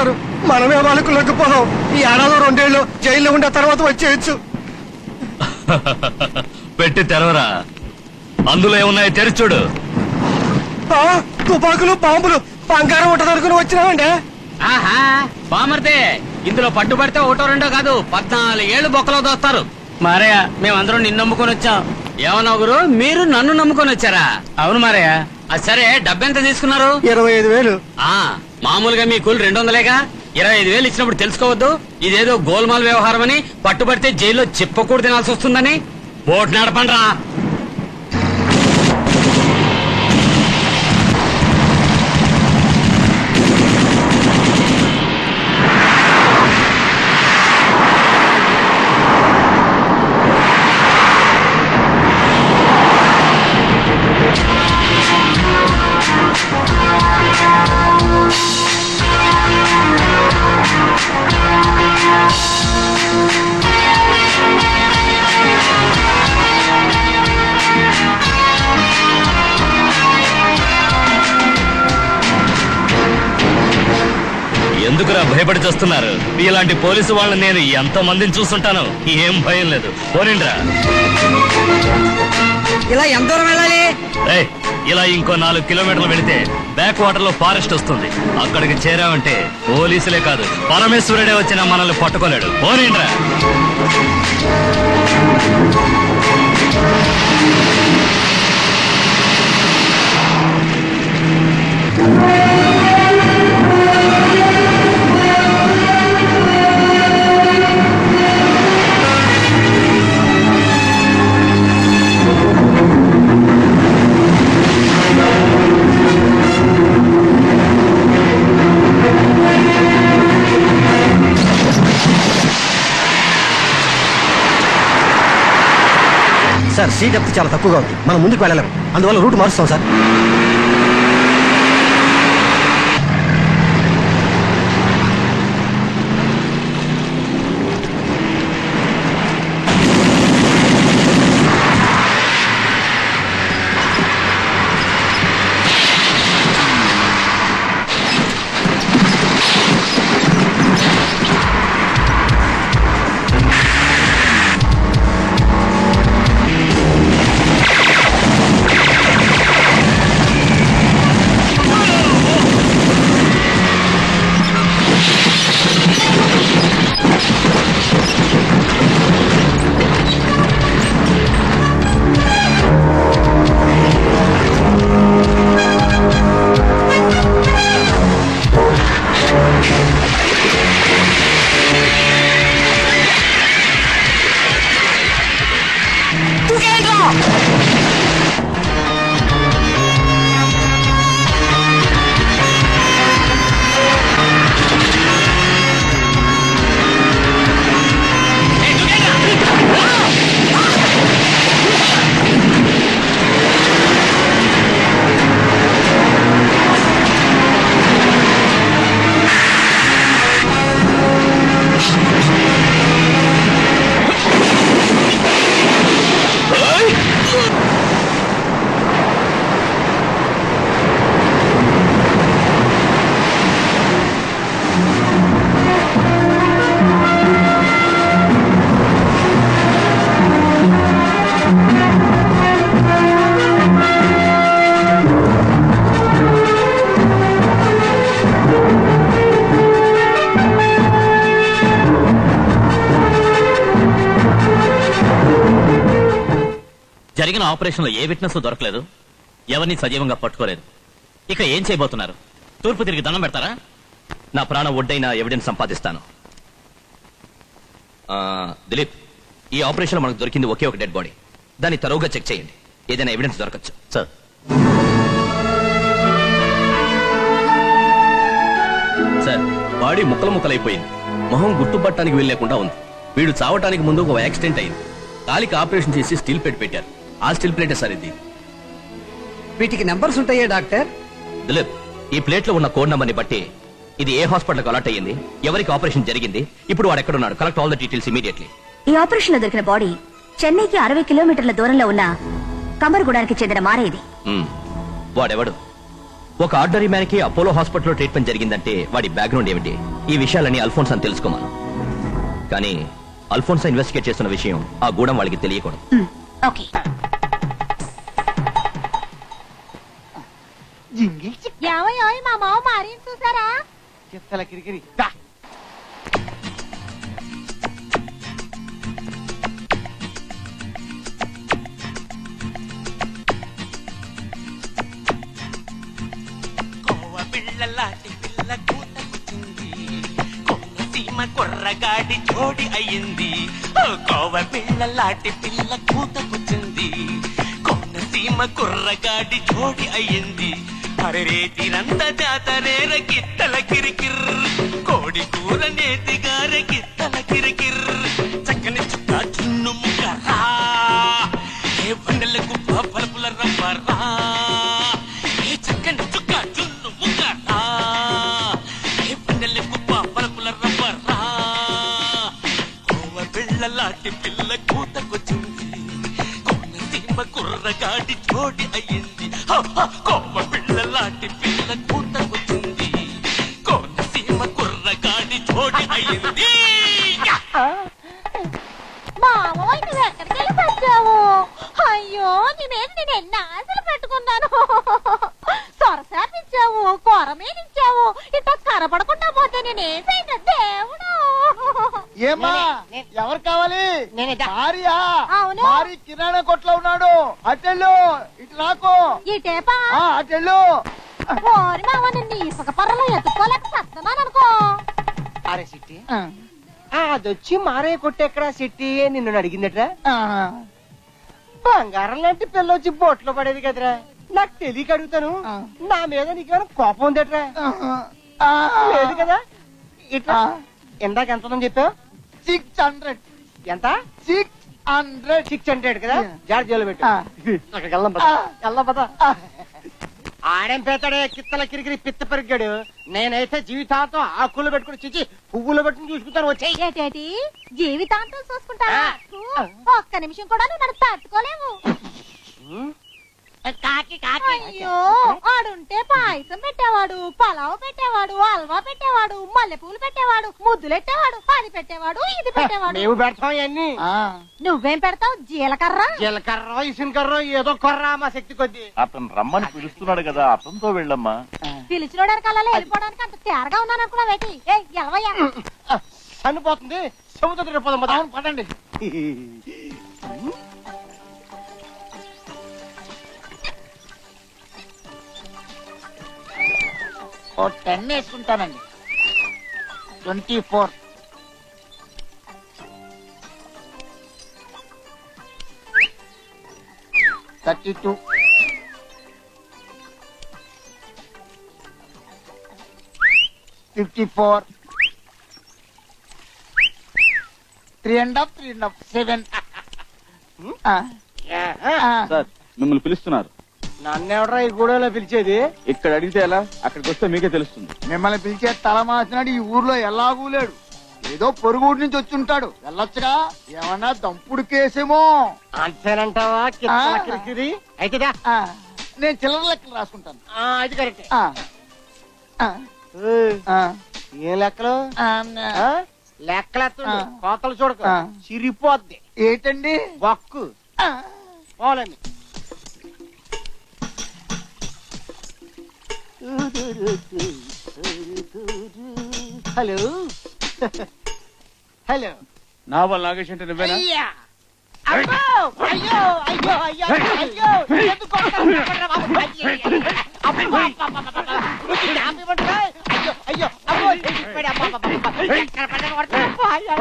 M: ఉంటారు. మనమే వాళ్ళకు లొంగిపోదాం. ఈ ఏడాది 2 ఏళ్ళు జైల్లో ఉండే తర్వాత వచ్చేయచ్చు.
C: పెట్టి తెరవరా, అందులో ఏమున్నాయో తెరిచి చూడు.
M: తుపాకులు, బాంబులు, బంగారం ఉంటదనుకుని వచ్చినామండి.
F: ఆహా బామర్దే, ఇందులో పట్టుబడితే 1 2 కాదు 14 ఏళ్ళు బొక్కలో దోస్తారు.
E: మారయ్య మేమందరం నిన్ను నమ్ముకొని వచ్చాం.
F: ఏమన్నా గురు, మీరు నన్ను నమ్ముకొని వచ్చారా?
E: అవును మారయ్య.
F: సరే, డబ్బెంత తీసుకున్నారు?
M: 25,000.
F: మామూలుగా మీ కూలి 200లేగా. 25,000 ఇచ్చినప్పుడు తెలుసుకోవద్దు ఇదేదో గోల్మాల్ వ్యవహారం అని, పట్టుబడితే జైల్లో చిప్పకూడు తినాల్సి వస్తుందని. బోట్ నడపండ్రా.
C: ఎందుకురా భయపడి చేస్తున్నారు? ఇలాంటి పోలీసు వాళ్ళని నేను ఎంతో మందిని చూస్తుంటాను. ఏం భయం లేదు, పోనిండ్రా.
M: ఇలా ఎంత దూరం వెళ్ళాలి?
C: ఇలా ఇంకో 4 కిలోమీటర్లు వెళితే బ్యాక్ వాటర్ లో ఫారెస్ట్ వస్తుంది. అక్కడికి చేరామంటే పోలీసులే కాదు, పరమేశ్వరుడే వచ్చినా మనల్ని పట్టుకోలేడు. పోనిండ్రా.
M: సార్, సీ డెప్త్ చాలా తక్కువగా ఉంది. మనం ముందుకు వెళ్ళలేము. అందువల్ల రూట్ మారుస్తాం సార్.
L: జరిగిన ఆపరేషన్ లో ఏ విట్నెస్ దొరకలేదు, ఎవరిని సజీవంగా పట్టుకోలేదు. ఇక ఏం చేయబోతున్నారు? తూర్పు తిరిగి దండం పెడతారా?
C: నా ప్రాణం ఒడ్డైన ఎవిడెన్స్ సంపాదిస్తాను. దిలీప్, ఈ ఆపరేషన్ మనకు దొరికింది ఒకే ఒక డెడ్ బాడీ. దాన్ని తరువుగా చెక్ చేయండి, ఏదైనా ఎవిడెన్స్ దొరకచ్చు.
L: సార్,
C: సార్, బాడీ ముక్కలైపోయింది. మొహం గుర్తుపట్టడానికి వీల్లేకుండా ఉంది. వీడు చావటానికి ముందు ఒక యాక్సిడెంట్ అయింది. కాలికి ఆపరేషన్ చేసి స్టీల్ ప్లేట్ పెట్టారు. ఆ స్టీల్ ప్లేటే సార్ ఇది.
M: వీటికి నెంబర్స్ ఉంటాయా డాక్టర్?
C: దిలీప్, ఈ ప్లేట్ లో ఉన్న కోడ్ నంబర్ ని బట్టి ఇది ఏ హాస్పిటల్ అలాట్ అయ్యింది, ఎవరికి ఆపరేషన్ జరిగింది, ఇప్పుడు వాడు ఎక్కడున్నాడు, collect all the details immediately.
I: ఈ ఆపరేషన్ లో దొరికిన బాడీ చెన్నైకి 60 కిలోమీటర్ల దూరంలో ఉన్న కమర్గూడానికి చెందిన మారేది.
C: వాడెవడు? ఒక ఆర్డినరీ మ్యాన్ కి అపోలో హాస్పిటల్లో ట్రీట్మెంట్ జరిగిందంటే వాడి బ్యాక్గ్రౌండ్ ఏమిటి, ఈ విషయాలన్నీ అల్ఫోన్స్ అని తెలుసుకోమను. కానీ అల్ఫోన్స్ ఇన్వెస్టిగేట్ చేస్తున్న విషయం ఆ గూడెం వాళ్ళకి తెలియకూడదు.
I: ఓకే. ఏమయ్యో మా మావ మారి చూసారా?
G: చిత్తల కిరికిరి
E: పిల్లలాంటి పిల్ల కూత కూర్చుంది, కొన్నసీమ కుర్రగాడి జోడి అయ్యింది. కోవ పిల్లలాంటి పిల్ల కూత కూర్చుంది, కొన్నసీమ కుర్రగాడి జోడి అయ్యింది. అరెరేతిరంత జాతరేర కిత్తల కిరికిర్, కోడి కూర నేతిగార కిత్తల కిరికిర్. చక్కని చుక్క చున్ను ముక్కరా, ఏ వన్నెలకు పలుపుల రవ్వరా. ఏ చక్కని చుక్క చున్ను ముక్కరా, ఏ వన్నెలకు పలుపుల రవ్వరా. కోవ పిల్లలాంటి పిల్ల కూతకొచ్చింది, కొన్నసీమ కుర్రగాడి జోడి అయ్యింది. కోవ పిల్లలాంటి పిల్ల కూతకొచ్చింది, కొన్నసీమ కుర్రగాడి జోడి అయ్యింది.
I: మావోయ్ నువ్వు ఎక్కడికి వెళ్ళి వచ్చావు? అయ్యో నీ మీద నేను ఎన్ని ఆశలు పెట్టుకున్నాను. సొరసారిచ్చావు, కూర మీద ఇచ్చావు, ఇట్లా కనపడకుండా పోతే నేనేం చేయను దేవుడు.
G: ఏమా ఎవరు కావాలి? భార్యా?
I: అవును.
G: భార్య కిరాణా కొట్లో ఉన్నాడు, అటెళ్ళు ఇటు రాకు.
I: ఇటేపా
G: అటెళ్ళు.
I: ఓరి మావ నిన్ను ఇసుక పర్రలో ఎత్తుకోలేక సత్తనాను అనుకో.
G: అరే సిట్టి, అదొచ్చి మారే కొట్టెక్కడా సిట్టి నిన్ను అడిగిందట్రా? బంగారం లాంటి పిల్ల వచ్చి బొట్లో పడేది కదరా, నాకు తెలియక అడుగుతాను. నా మీద నీకేమైనా కోపం ఉందట్రా? లేదు కదా. ఇట్లా ఇందాక ఎంత ఉందని చెప్పావు? 600. ఎంత? 600. 600 కదా. జార్ జైలు పెట్టు. అక్కడికి వెళ్దాం పద. ఆడేం పెడతాడే కిత్తల కిరికిరి పిత్త పెరిగాడు. నేనైతే జీవితాంతం ఆకులు పెట్టుకుని చిచ్చి పువ్వులు పెట్టుకుని చూసుకుంటాను. వచ్చాయి
I: ఏటేటి జీవితాంతం చూసుకుంటా? ఒక్క నిమిషం కూడా నువ్వు నన్ను తట్టుకోలేవు. అయ్యో ఆడుంటే పాయసం పెట్టేవాడు, పలావ్ పెట్టేవాడు, హల్వా పెట్టేవాడు, మల్లెపూలు పెట్టేవాడు, ముద్దులెట్టేవాడు, అది పెట్టేవాడు, ఇది పెట్టేవాడు.
G: మేము పెడతాం ఇవన్నీ.
I: నువ్వేం పెడతావు? జీలకర్ర,
G: జీలకర్ర, ఇసుకర్ర, ఏదో కొర్రా మా శక్తి కొద్ది.
A: అతను రమ్మని పిలుస్తున్నాడు కదా, అతనితో వెళ్ళమ్మా.
I: పిలిచినోడానికి అలా వెళ్ళిపోవడానికి అంత తేరగా ఉన్నాను అనుకున్నావేటి? ఎలవయ్యా
G: చనిపోతుంది. సముద్ర పదండి.
N: ఓ 10 వేసుకుంటానండి. 24, 32, 54, 3.5, 7.
B: సార్ మిమ్మల్ని పిలుస్తున్నారు.
G: నన్నెవడరా ఈ గూడెలో పిలిచేది?
B: ఇక్కడ అడిగితే ఎలా, అక్కడికి వస్తే మీకే తెలుస్తుంది.
N: మిమ్మల్ని పిలిచే తల మార్చినాడు ఈ ఊర్లో ఎలాగూ లేడు. ఏదో పొరుగుడు నుంచి వచ్చి ఉంటాడు. వెళ్ళొచ్చుగా. ఏమన్నా దంపుడు కేసేమో.
G: అంతేనంటావా? కిరికిరి అయితే
N: నేను చిల్లర లెక్కలు రాసుకుంటాను.
G: అది కరెక్ట్. ఏం లెక్కలు? లెక్కలు కోతలు చూడక చిరిపోద్ది.
N: ఏంటండి?
G: బొక్కు పోలేండి. Hello hello.
B: నావల్ నాగేష్ అంటే నువ్వేనా?
G: అయ్యా అయ్యో అయ్యో అయ్యో అయ్యో అయ్యో ఎందుకు కొడతారు? అయ్యో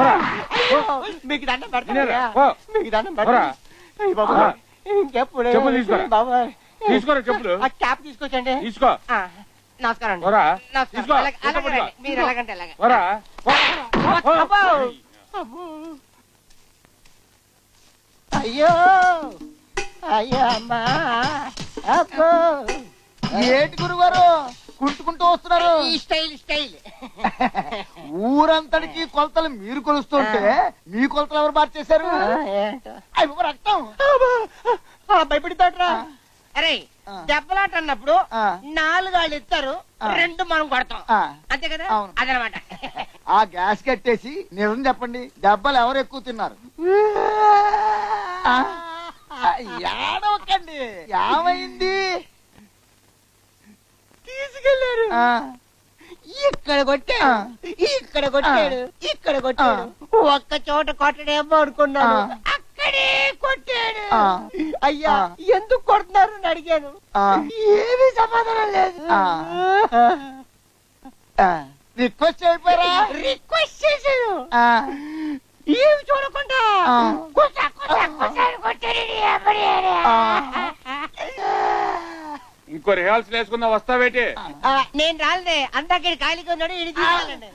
G: మీకు దండం పెడతా, మీకు దండం పెడతా. ఇంకెప్పుడు బాబా
B: తీసుకోరా చెప్పులు.
G: ఆ క్యాప్ తీసుకొచ్చండి.
B: తీసుకో.
G: నమస్కారం అండి.
B: తీసుకో.
G: మీరు ఎలాగంటే ఎలాగ. అయ్యో అయ్యో అమ్మా అబ్బో.
N: ఏంటి గురుగారు కుంటుకుంటూ వస్తున్నారు?
G: Style style.
N: ఊరంతటికి కొలతలు మీరు కొలుస్తుంటే మీ కొలతలు ఎవరు మార్చేశారు? రక్తం
G: భయపడితాడ్రా. అరే దెబ్బలాట అన్నప్పుడు 4 వాళ్ళు ఇస్తారు 2 మనం కొడతాం అంతే కదా అదనమాట.
N: ఆ గ్యాస్ కట్టేసి నిజం చెప్పండి, దెబ్బలు ఎవరు ఎక్కువ తిన్నారు? ఏడవకండి, ఏమైంది?
G: తీసుకెళ్లారు, ఇక్కడ కొట్టాడు, ఇక్కడ కొట్టాడు, ఇక్కడ కొట్టాడు. ఒక్క చోట కొట్టడేమో అనుకున్నాను, అక్కడే కొట్టాడు. అయ్యా ఎందుకు కొడుతున్నారు అని అడిగాను, ఏమీ సమాధానం లేదు.
N: రిక్వెస్ట్ అయిపోయారా?
G: రిక్వెస్ట్ చేశాను, ఏమి చూడకుండా కొట్టా కొట్టా కొట్టాడు కొట్టాడు.
B: ఇంకో రిహార్సల్ వేసుకుందా, వస్తావేటి?
G: నేను రాలేదే, అందాక ఖాళీగా ఉన్నాడు, ఇది తీసుకోవాలండి.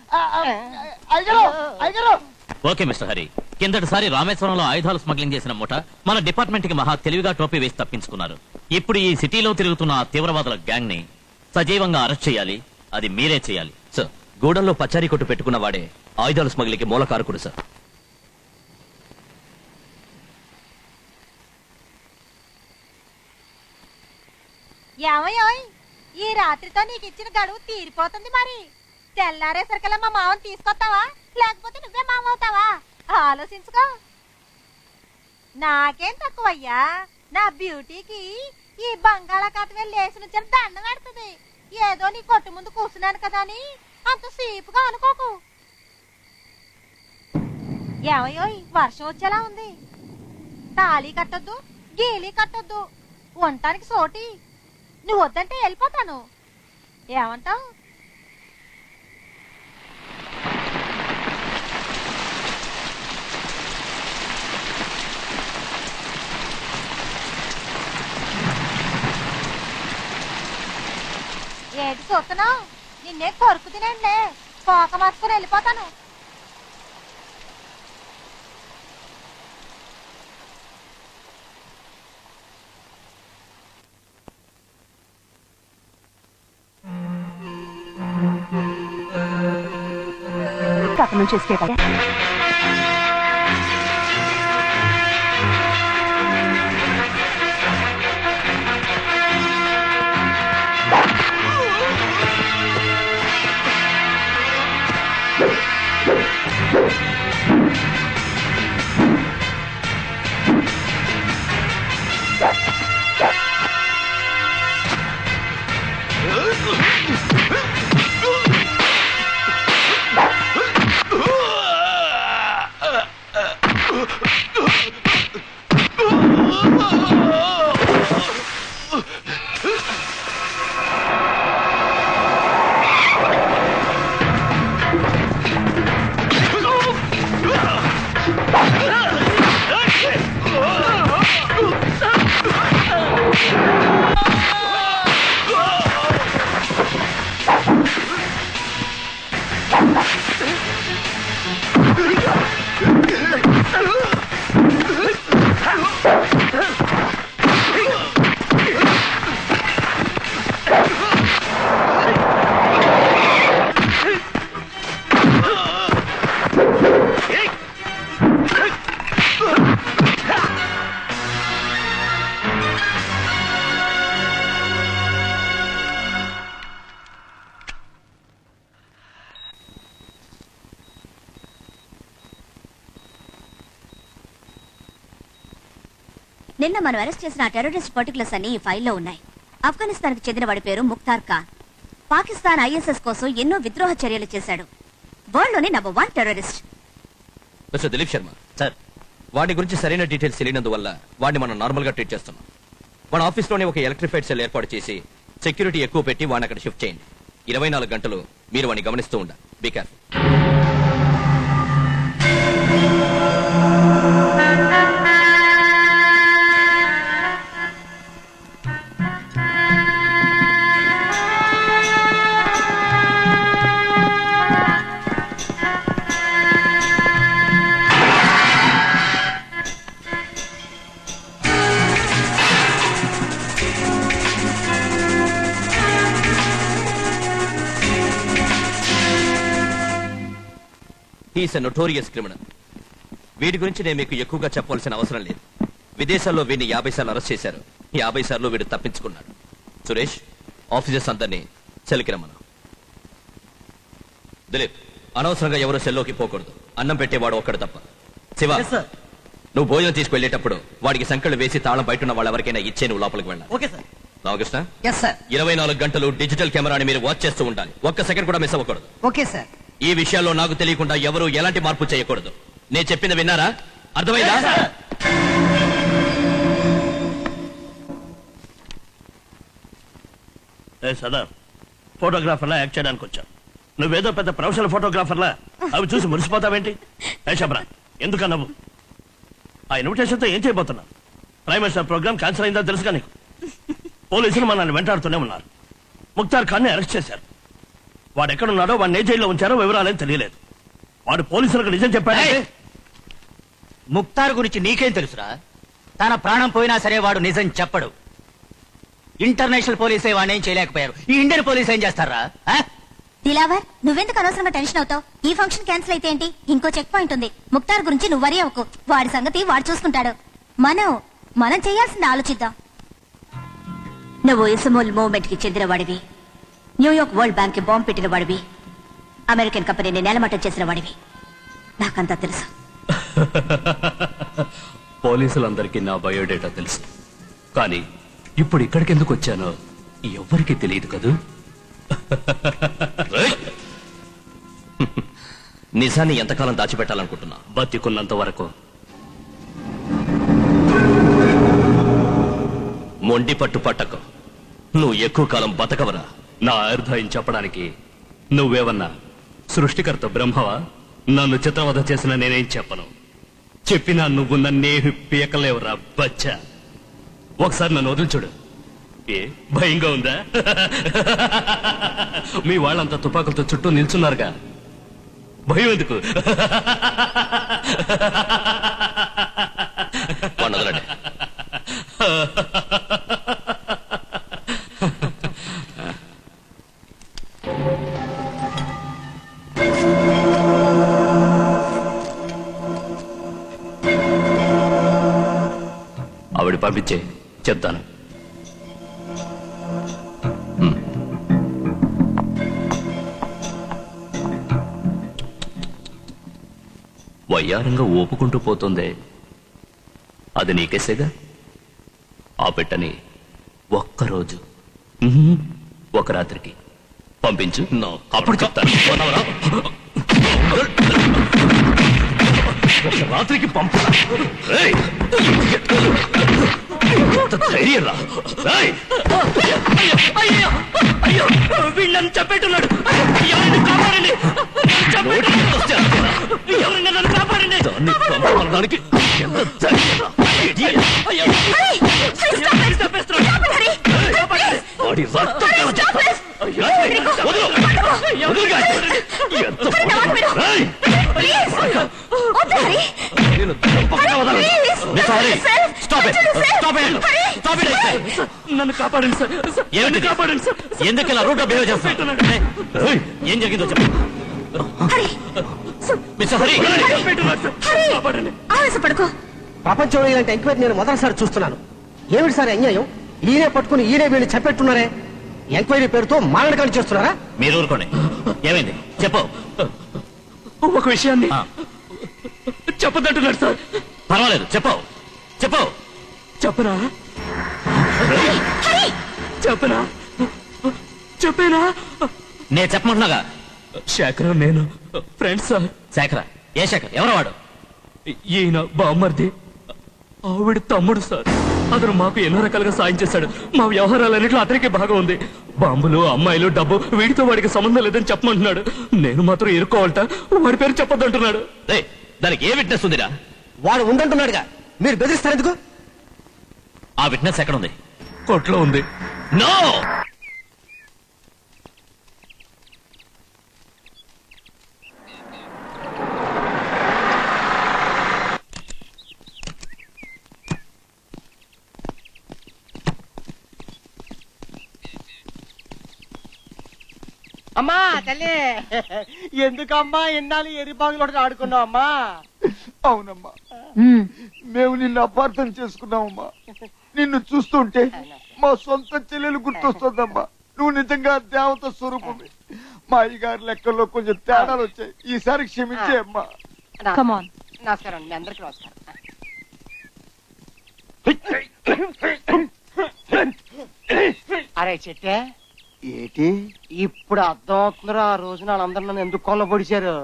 L: ఓకే మిస్టర్ హరి, కిందటిసారి రామేశ్వరంలో ఆయుధాలు స్మగ్లింగ్ చేసిన ముఠ మన డిపార్ట్మెంట్ కి మహా తెలివిగా టోపీ వేసి తప్పించుకున్నారు. ఇప్పుడు ఈ సిటీలో తిరుగుతున్న ఆ తీవ్రవాదుల గ్యాంగ్ ని సజీవంగా అరెస్ట్ చేయాలి, అది మీరే చేయాలి.
C: సార్, గూడెంలో పచారీ కొట్టు పెట్టుకున్న వాడే ఆయుధాల స్మగ్లింగ్కి మూల కారకుడు సార్.
I: ఏమయ్యోయ్, ఈ రాత్రితో నీకు ఇచ్చిన గడువు తీరిపోతుంది. మరి తెల్లారేసరికల్లా మా మామని తీసుకొస్తావా, లేకపోతే నువ్వే మామ అవుతావా? ఆలోచించుకో. నాకేం తక్కువయ్యా, నా బ్యూటీకి ఈ బంగాళాఖాతమే లేచి నుంచి దండం పెడుతుంది. ఏదో నీ కొట్టు ముందు కూర్చున్నాను కదా అని అంత సీపుగా అనుకోకు. ఏమయ్యోయ్, వర్షం వచ్చేలా ఉంది. తాళీ కట్టొద్దు, గీలీ కట్టొద్దు, ఉండటానికి సోటి. నువ్వు వద్దంటే వెళ్ళిపోతాను, ఏమంటావు? ఏది చూస్తున్నావు? నిన్నే కొరుకు తినండి, పోక మార్చుకుని వెళ్ళిపోతాను. అక్కడ నుంచి ఎస్కేప్ అయ్యా. నిన్న మనం అరెస్ట్ చేసిన టెర్రరిస్ట్ పర్టికులర్స్ అన్ని ఈ ఫైల్లో ఉన్నాయి. ఆఫ్ఘనిస్తాన్ కి చెందిన వాడి పేరు ముఖ్తార్ ఖాన్. పాకిస్తాన్ ఐఎస్ఎస్ కోసం ఎన్నో విద్రోహ చర్యలు చేశాడు. వరల్డ్ లోనే number 1 terrorist.
C: Mister Dilip Sharma sir, వాడి గురించి సరైన డీటెయిల్స్ తెలియనందువల్ల వాడిని మనం నార్మల్ గా ట్రీట్ చేస్తున్నాం. మన ఆఫీస్ లోనే ఒక ఎలక్ట్రిఫైడ్ సెల్ ఏర్పాటు చేసి సెక్యూరిటీ ఎక్కువ పెట్టి వాడిని అక్కడ షిఫ్ట్ చేయండి. 24 గంటలు మీరు వాడిని గమనిస్తూ ఉండాలి. Be careful. He's a notorious criminal. వీడి గురించి నేను మీకు ఎక్కువగా చెప్పవలసిన అవసరం లేదు. విదేశాల్లో వీడిని 50 సార్లు అరెస్ట్ చేశారు. 50 సార్లు వీడు తప్పించుకున్నాడు. సురేష్, ఆఫీసర్స్ అందరినీ సెల్కి రమ్మను. దిలీప్, అనవసరంగా ఎవరో సెల్లోకి పోకూడదు. అన్నం పెట్టేవాడు ఒక్కడు తప్ప. శివ, నువ్వు భోజనం తీసుకువెళ్ళేటప్పుడు వాడికి సంకళ్ళు వేసి తాళం బయట ఉన్న వాళ్ళెవరికైనా ఇచ్చే నువ్వు లోపలికి వెళ్ళాలి.
F: Okay sir.
C: రామకృష్ణ,
F: 24
C: గంటలు డిజిటల్ కెమెరాని మీరు వాచ్ చేస్తూ ఉండాలి. ఒక్క సెకండ్ కూడా మిస్ అవ్వకూడదు.
F: Okay sir.
C: ఈ విషయాల్లో నాకు తెలియకుండా ఎవరు ఎలాంటి మార్పు చేయకూడదు. నేను చెప్పింది విన్నారా? అర్థమైందా?
J: సదా ఫోటోగ్రాఫర్లా యాక్ట్ చేయడానికి వచ్చావు. నువ్వేదో పెద్ద ప్రొఫెషనల్ ఫోటోగ్రాఫర్లా అవి చూసి మురిసిపోతావేంటి? శబరా, ఎందుక నవ్వు? ఆ ఇన్విటేషన్తో ఏం చేయబోతున్నా? ప్రైమ్ మినిస్టర్ ప్రోగ్రామ్ క్యాన్సిల్ అయిందో తెలుసుగా నీకు? పోలీసులు మనల్ని వెంటాడుతూనే ఉన్నారు. ముక్తార్ ఖాన్ ని అరెస్ట్ చేశారు. వాడు ఎక్కడున్నాడో, వాడిని ఏ జైల్లో ఉంచారో వివరాలేం తెలియలేదు. వాడు పోలీసులకు నిజం చెప్పాడంటే
H: ముక్తార్ గురించి నీకేం తెలుసురా? తన ప్రాణం పోయినా సరే వాడు నిజం చెప్పడు. ఇంటర్నేషనల్ పోలీసే వాడిని ఏం చేయలేకపోయారు. ఈ ఇండియన్ పోలీస్ ఏం చేస్తారా?
I: దిలావర్, నువ్వెందుకు అనవసరంగా టెన్షన్ అవుతావు? ఈ ఫంక్షన్ క్యాన్సిల్ అయితే ఏంటి? ఇంకో చెక్ పాయింట్ ఉంది. ముక్తార్ గురించి నువ్వు వరి అవ్వకు. వాడి సంగతి వాడు చూసుకుంటాడు. మనం చేయాల్సింది ఆలోచిద్దాం. నువ్వు ఇసమోల్ మూవ్మెంట్ కి చెందిన వాడివి. న్యూయార్క్ వరల్డ్ బ్యాంక్ కి బాంబు పెట్టిన వాడివి. అమెరికన్ కంపెనీని నేలమట్టం చేసిన వాడివి. నాకంతా తెలుసు.
C: పోలీసులందరికీ నా బయోడేటా తెలుసు. కానీ ఇప్పుడు ఇక్కడికి ఎందుకు వచ్చానో ఎవ్వరికీ తెలియదు కదూ. నిజాన్ని ఎంతకాలం దాచిపెట్టాలనుకుంటున్నా? బతికున్నంత వరకు. మొండి పట్టు పట్టకు. నువ్వు ఎక్కువ కాలం బతకవరా. నా అర్థం చెప్పడానికి నువ్వేవన్నా సృష్టికర్త బ్రహ్మవా? నన్ను చిత్రవధ చేసిన నేనేం చెప్పను. చెప్పినా నువ్వు నన్నేమి పీకలేవురా బచ్చా. ఒకసారి నన్ను వదిలి చూడు. ఏ భయంగా ఉందా? మీ వాళ్ళంతా తుపాకులతో చుట్టూ నిల్చున్నారుగా, భయం ఎందుకు? వదలండి. ఆవిడ పంపించే చెప్తాను. వయ్యారంగా ఓపుకుంటూ పోతుందే, అది నీకేసేగా. ఆ పెట్టని ఒక్కరోజు, ఒక రాత్రికి పంపించు. అప్పుడు చెప్తాను. ఒక రాత్రికి పంపు. ధైర్యం రా. వీళ్ళని చెప్పేట్టున్నాడు. ఎవరిని కాపాడండి, ఎవరిని నన్ను కాపాడండి. దాన్ని పంపడానికి వాడి రక్తం నన్ను కాపాడండి సార్. ఏమిటి కాపాడండి సార్? ఎందుకు ఇలా రూట్ బిహేవ్ చేస్తున్నా? ఏం జరిగిందో చెప్పండి.
M: ప్రపంచంలో ఇలాంటి ఎంక్వైరీ నేను మొదటిసారి చూస్తున్నాను. ఏమిటి సార్ అన్యాయం? ఈయనే పట్టుకుని ఈయనే వీళ్ళు చెప్పెట్టున్నారే. ఎంక్వైరీ పేరుతో మారణకాలు చేస్తున్నారా?
L: మీరు ఊరుకోండి. ఏమైంది చెప్పు.
C: ఒక విషయాన్ని చెప్పదంటున్నాడు సార్.
L: పర్వాలేదు, చెప్పు చెప్పు.
C: చెప్పనా చెప్పనా చెప్పేనా?
L: నేను చెప్పమంటున్నాగా.
C: శేఖర్ నేను ఫ్రెండ్స్ సార్.
L: శేఖర? ఏ శేఖర్? ఎవరు వాడు?
C: ఈయన బామ్మర్ది, ఆవిడ తమ్ముడు సార్. అతను మాకు ఎన్నో రకాలుగా సాయం చేశాడు. మా వ్యవహారాలన్నింటిలో అతనికి బాగా ఉంది. బాంబులు, అమ్మాయిలు, డబ్బు వీటితో వాడికి సంబంధం లేదని చెప్పమంటున్నాడు. నేను మాత్రం ఇరుక్కోవాలట. వాడి పేరు చెప్పొద్దంటున్నాడు.
L: దానికి ఏ విట్నెస్ ఉందిరా?
M: వాడు ఉందంటున్నాడుగా, మీరు బెదిరిస్తారు ఎందుకు?
L: ఆ విట్నెస్ ఎక్కడ ఉంది?
C: కోర్టులో ఉంది.
L: నో.
G: అమ్మా తల్లి, ఎందుకమ్మా ఎన్నాళ్ళు ఎరిబాగులు ఆడుకున్నావు అమ్మా?
N: అవునమ్మా, మేము నిన్ను అపార్థం చేసుకున్నామమ్మా. నిన్ను చూస్తుంటే మా సొంత చెల్లెలు గుర్తొస్తుందమ్మా. నువ్వు నిజంగా దేవత స్వరూపమే. మా అయ్యగారి లెక్కల్లో కొంచెం తేడాలు వచ్చాయి. ఈసారి క్షమించే అమ్మా.
G: నమస్కారం అండి, అందరికి నమస్కారం. అరే చెట్టే,
N: ఏటి
G: ఇప్పుడు అర్థం అవుతుందిరా ఆ రోజున వాళ్ళందరూ నన్ను ఎందుకు కొల్ల పొడిచారు.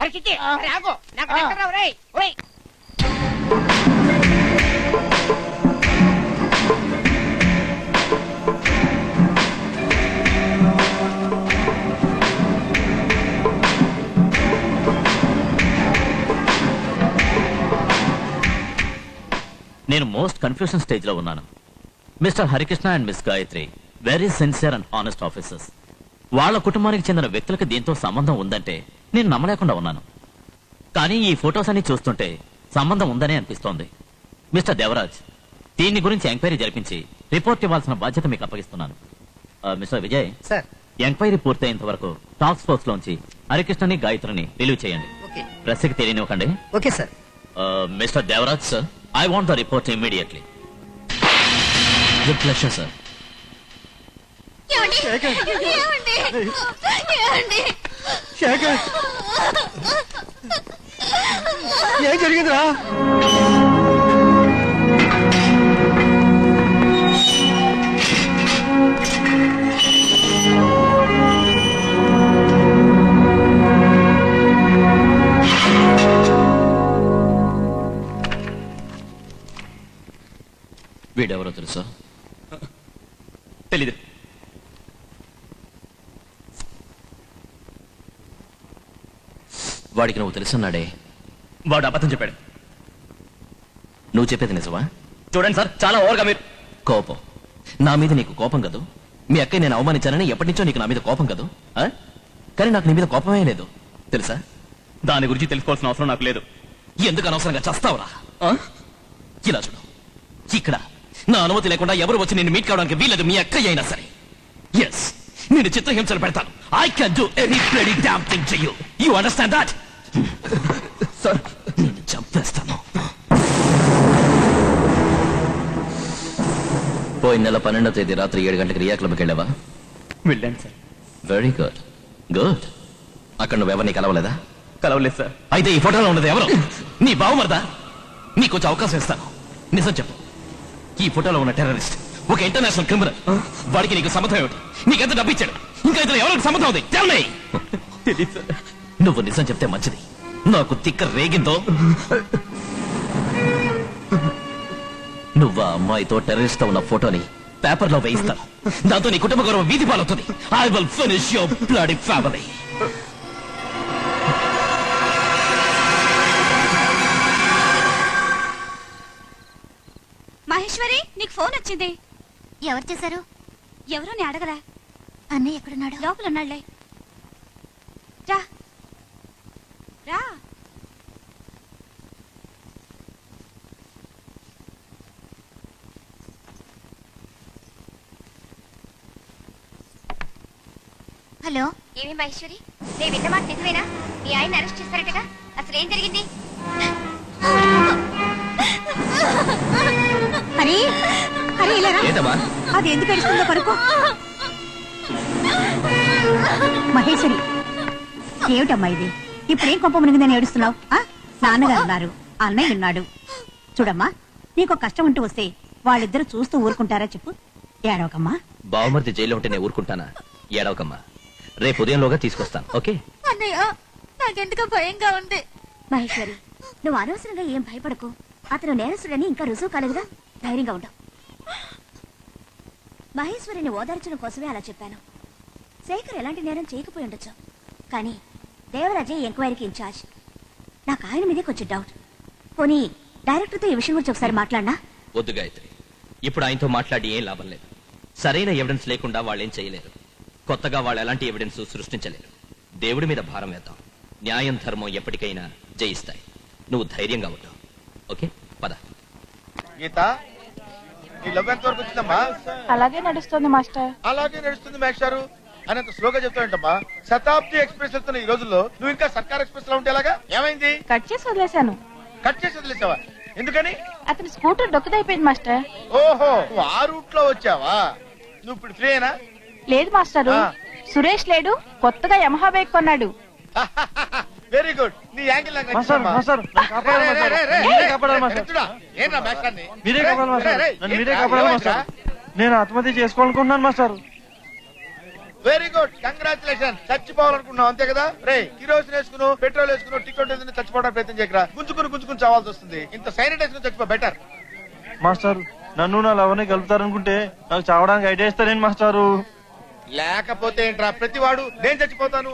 G: అరే చిట్టి, అరే ఆగు, నాకు దగ్గర రావు, రేయ్, రేయ్.
L: నేను మోస్ట్ కన్ఫ్యూషన్ స్టేజ్ లో ఉన్నాను. Mister Harikrishna and miss Gayatri very sincere and honest officers. వాళ్ళ కుటుంబానికి చెందిన వ్యక్తులకు దీంతో సంబంధం ఉందంటే నేను నమ్మలేకుండా ఉన్నాను. కానీ ఈ ఫొటోస్ అన్ని చూస్తుంటే సంబంధం ఉందనే అనిపిస్తోంది. మిస్టర్ దేవరాజ్, దీని గురించి ఎంక్వైరీ జరిపించి రిపోర్ట్ ఇవ్వాల్సిన బాధ్యత మీకు అప్పగిస్తున్నాను. మిస్టర్ విజయ్
M: సార్,
L: ఎంక్వైరీ పూర్తయినంత వరకు టాస్క్ ఫోర్స్ లోంచి హరికృష్ణని గాయత్రిని రిలీవ్ చేయండి. ప్రెస్కి తెలియనివ్వకండి.
M: Okay sir.
L: Mister Devaraj sir, I want the report immediately. With pleasure, sir.
M: ఏం జరిగిందిరా?
C: వీడెవరో తెలుసా? తెలీదు. వాడికి నువ్వు తెలుసున్నాడే.
J: వాడు అబద్ధం చెప్పాడు.
C: నువ్వు చెప్పేది నిజమా?
J: చూడండి సార్, చాలా ఓవర్గా మీరు.
C: కోపం నా మీద నీకు కోపం కదూ? మీ అక్కయ్య నేను అవమానించానని ఎప్పటి నుంచో నీకు నా మీద కోపం కదూ? కానీ నాకు నీ మీద కోపమే లేదు తెలుసా?
J: దాని గురించి తెలుసుకోవాల్సిన అవసరం నాకు లేదు.
C: ఎందుకు అనవసరంగా చస్తావురా? ఇలా చూడు, ఇక్కడ నా అనుమతి లేకుండా ఎవరు వచ్చి నేను మీట్ కావడానికి వీలేదు. మీ అక్కయ్య అయినా సరే. ఎస్, నేను చిత్రహింసలు పెడతాను. I can do any bloody damn thing to you. You understand that? Sir, నేను చంపేస్తాను. పోయిన నెల 12వ తేదీ రాత్రి 7 గంటలకు రియా క్లబ్కి వెళ్ళావా?
J: వెళ్ళాను సార్.
C: Very good, good. అక్కడ నువ్వెవరిని కలవలేదా?
J: కలవలేదు సార్.
C: అయితే ఈ ఫోటోలో ఉన్నది ఎవరు? నీ బావమరదా? నీకు కొంచెం అవకాశం ఇస్తాను. నిజం చెప్పు, ఈ ఫోటోలో ఉన్న టెర్రరిస్ట్ ఒక ఇంటర్నేషనల్ క్రిమినల్. వాడికి నీకు సంబంధం ఏమిటి? నీకెంత డబ్బు ఇచ్చాడు? ఇంకా ఇతను ఎవరికి సంబంధం ఉంది? Tell me. నువ్వు నిజం చెప్తే మంచిది. నాకు తిక్క రేగిందో నువ్వు ఆ అమ్మాయితో టెర్రరిస్ట్ తో ఉన్న ఫోటోని పేపర్లో వేయిస్తాను. దాంతో నీ కుటుంబ గౌరవం వీధి పాలవుతుంది. I will finish your bloody family.
I: Maheshwari, నీకు ఫోన్ వచ్చింది. ఎవరు చేశారు? ఎవరో నీ అడగరా? అన్నయ్య ఎక్కడున్నాడు? లోపల ఉన్నాడులే. రా రా. హలో, ఏమి మహేశ్వరి, నేను విన్న మాట నిజమేనా? మీ ఆయన అరెస్ట్ చేశారటగా? అసలు ఏం జరిగింది? హరి, హరి ఇలా రా. అది ఎందుకు ఏడుస్తుందో కనుక్కో. మహేశ్వరి, ఏమిటమ్మా ఇది? ఇప్పుడేం కొంప మునిగిందని ఏడుస్తున్నావు? నాన్నగారు ఉన్నారు, అన్నయ్య ఉన్నాడు. చూడమ్మా, నీకు కష్టం అంటూ వస్తే వాళ్ళిద్దరు చూస్తూ ఊరుకుంటారా చెప్పు? ఏడవకమ్మా.
C: బావమర్ది జైల్లో ఉంటే నేను ఊరుకుంటానా? ఏడవకమ్మా, రేపు ఉదయంలోగా తీసుకొస్తాను. ఓకే?
I: అన్నయ్య, నాకెందుకో భయంగా ఉంది. మహేశ్వరి, నువ్వు అనవసరంగా ఏం భయపడకు. అతను నేరస్తుడని ఇంకా రుజువు కాలేదుగా. ధైర్యంగా ఉండవు. మహేశ్వరిని ఓదార్చడం కోసమే అలా చెప్పాను. శేఖర్ ఎలాంటి నేరం చేయకపోయి ఉండొచ్చు, కానీ దేవరాజే ఎంక్వైరీకి ఇన్ఛార్జ్. నాకు ఆయన మీదే కొంచెం డౌట్. పోనీ డైరెక్టర్తో ఈ విషయం గురించి ఒకసారి మాట్లాడినా?
C: వద్దు గాయత్రి, ఇప్పుడు ఆయనతో మాట్లాడి ఏం లాభం లేదు. సరైన ఎవిడెన్స్ లేకుండా వాళ్ళేం చేయలేరు. కొత్తగా వాళ్ళు ఎలాంటి ఎవిడెన్స్ సృష్టించలేరు. దేవుడి మీద భారం వేద్దాం. న్యాయం ధర్మం ఎప్పటికైనా జయిస్తాయి. నువ్వు ధైర్యంగా ఉంటావు. ఓకే, పద.
K: గీత నీ లవ్ ఎంత వరకు వచ్చిందమ్మా?
O: అలాగే నడుస్తుంది మాస్టర్.
K: అలాగే నడుస్తుంది మేస్టారు అని అంత స్లోగా చెప్తావేంటమ్మా? శతాబ్ది ఎక్స్ప్రెస్ వెళ్తున్న ఈ రోజుల్లో నువ్వు ఇంకా సర్కార్ ఎక్స్ప్రెస్ లో ఉంటే ఎలాగా? ఏమైంది?
O: కట్ చేసి వదిలేశాను.
K: కట్ చేసి వదిలేసావా? ఎందుకని?
O: అతని స్కూటర్ డొక్కదైపోయింది మాస్టర్.
K: ఓహో, నువ్వు ఆ రూట్ లో వచ్చావా? నువ్వు ఇప్పుడు ఫ్రీయేనా?
O: లేదు మాస్టరు, సురేష్ లేడు, కొత్తగా యమహా బైక్ కొన్నాడు.
K: Very good. నీ యాంగిల్ నాకు
N: మాస్టర్,
K: నచ్చిందమ్మా.
N: మాస్టర్, నన్ను కాపాడాలి మాస్టర్.
K: రే, రే, రే,
N: మీరే
K: రే,
N: కాపాడాలి
K: రే,
N: మాస్టర్.
K: ఎత్తుడా? ఏంట్రా మేస్టర్ని?
N: మీరే కాపాడాలి మాస్టర్.
K: రే, రే,
N: నన్ను మీరే
K: ఏంట్రా?
N: కాపాడాలి
K: ఏమైందిరా?
N: మాస్టర్. నేను ఆత్మహత్య చేసుకోవాలనుకుంటున్నాను మాస్టర్.
K: Very good, congratulation. చచ్చిపోవాలనుకున్నావు అంతే కదా? రే, కిరోసిన్ వేసుకును, పెట్రోల్ వేసుకును, టికెట్ వేసుకుని చచ్చిపోవడానికి ప్రయత్నం చేయకరా. గుంజుకుని చావాల్సి వస్తుంది. ఇంత సైలెంట్ వేసుకుని చచ్చిపో బెటర్.
N: మాస్టర్, నన్ను నా లవర్ని కలుపుతారనుకుంటే నాకు చావడానికి ఐడియా ఇస్తారేంటి మాస్టారు?
K: లేకపోతే ఏంట్రా, ప్రతివాడు నేను చచ్చిపోతాను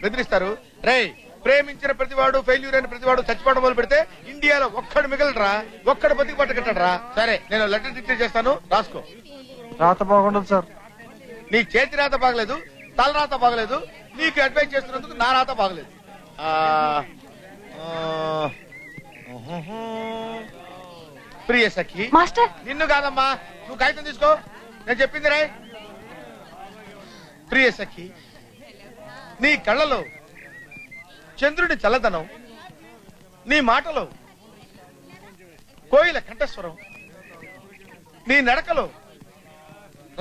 K: బెదిరిస్తారు. రే, ప్రేమించిన ప్రతివాడు, ఫెయిల్యూర్ అయిన ప్రతివాడు చచ్చిపోవడం మొదలు పెడితే ఇండియాలో ఒక్కడు మిగలరా, ఒక్కడు బతికి పట్టకట్టడరా. సరే, నేను లెటర్ డిక్టేట్ చేస్తాను, రాసుకో.
N: రాత బాగుండదు సార్.
K: నీ చేతి రాత బాగలేదు, తల రాత బాగలేదు, నీకు అడ్వైజ్ చేస్తున్నందుకు నా రాత బాగలేదు. ప్రియ సఖి,
O: మాస్టర్,
K: నిన్ను కాదమ్మా, నువ్వు కాగితం తీసుకో, నేను చెప్పింది రాయ్. ప్రియ సఖి, నీ కళ్ళలో చంద్రుడి చల్లదనం, నీ మాటలో కోయిల కంఠస్వరం, నీ నడకలో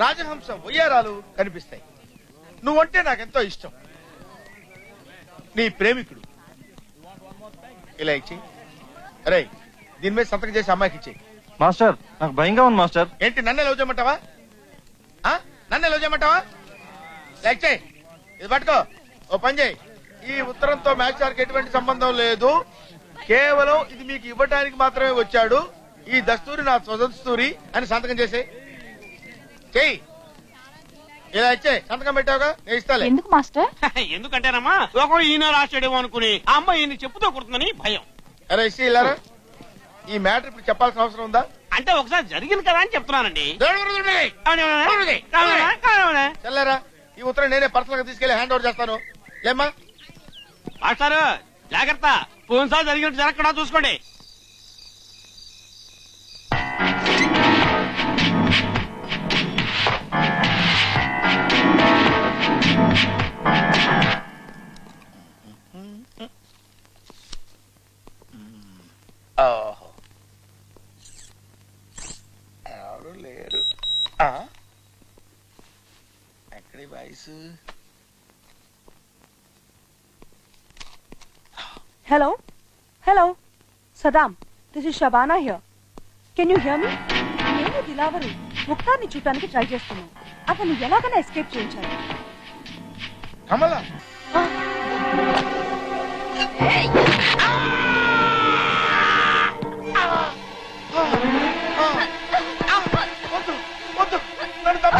K: రాజహంస వయ్యారాలు కనిపిస్తాయి. నువ్వంటే నాకెంతో ఇష్టం. నీ ప్రేమికుడు. ఇలా ఇచ్చి, అరే దీని మీద సంతకం చేసి అమ్మాయికి ఇచ్చి.
N: మాస్టర్, నాకు భయంగా ఉంది మాస్టర్.
K: ఏంటి, నన్నే లవ్ చేయమంటావా? నన్నే లవ్ చేయమంటావా? లైక్ చేయి, ఇది పట్టుకో. ఓ పని చేయి, ఈ ఉత్తరంతో మేస్టార్కి ఎటువంటి సంబంధం లేదు, కేవలం ఇది మీకు ఇవ్వడానికి మాత్రమే వచ్చాడు. ఈ దస్తూరి నా స్వదస్తూరి అని సంతకం చేసే చెయ్యి. ఇలా ఇచ్చే, సంతకం పెట్టావుగా, నేను ఇస్తాలే.
O: ఎందుకు మాస్టర్?
E: ఎందుకంటేనమ్మా ఒకడు ఈయన రాశాడేమో అనుకుని ఆ అమ్మాయి ఈయన చెప్పుతో కొడుతుందని భయం.
K: అరే ఇచ్చి ఇల్లారా, ఈ మ్యాటర్ ఇప్పుడు చెప్పాల్సిన అవసరం ఉందా?
E: అంటే ఒకసారి జరిగింది కదా అని చెప్తున్నానండి.
K: చల్లారా, ఈ ఉత్తరం నేనే పర్సనల్ గా తీసుకెళ్లి హ్యాండ్ ఓవర్ చేస్తాను. లేమ్మా
E: మాస్టారు, జాగ్రత్త, పోయినసారి జరిగినట్టు జరగకుండా చూసుకోండి.
K: ఓహో, ఎవరు లేరు. ఎక్కడి వయసు?
O: Hello Saddam, this is Shabana here. Can you hear me? నేను దిలావరు ముక్తార్ని చూడటానికి ట్రై చేస్తున్నాను. అతను ఎలాగైనా ఎస్కేప్ చేయించాలి.
K: కమలా, వద్దు, నన్ను తప్ప.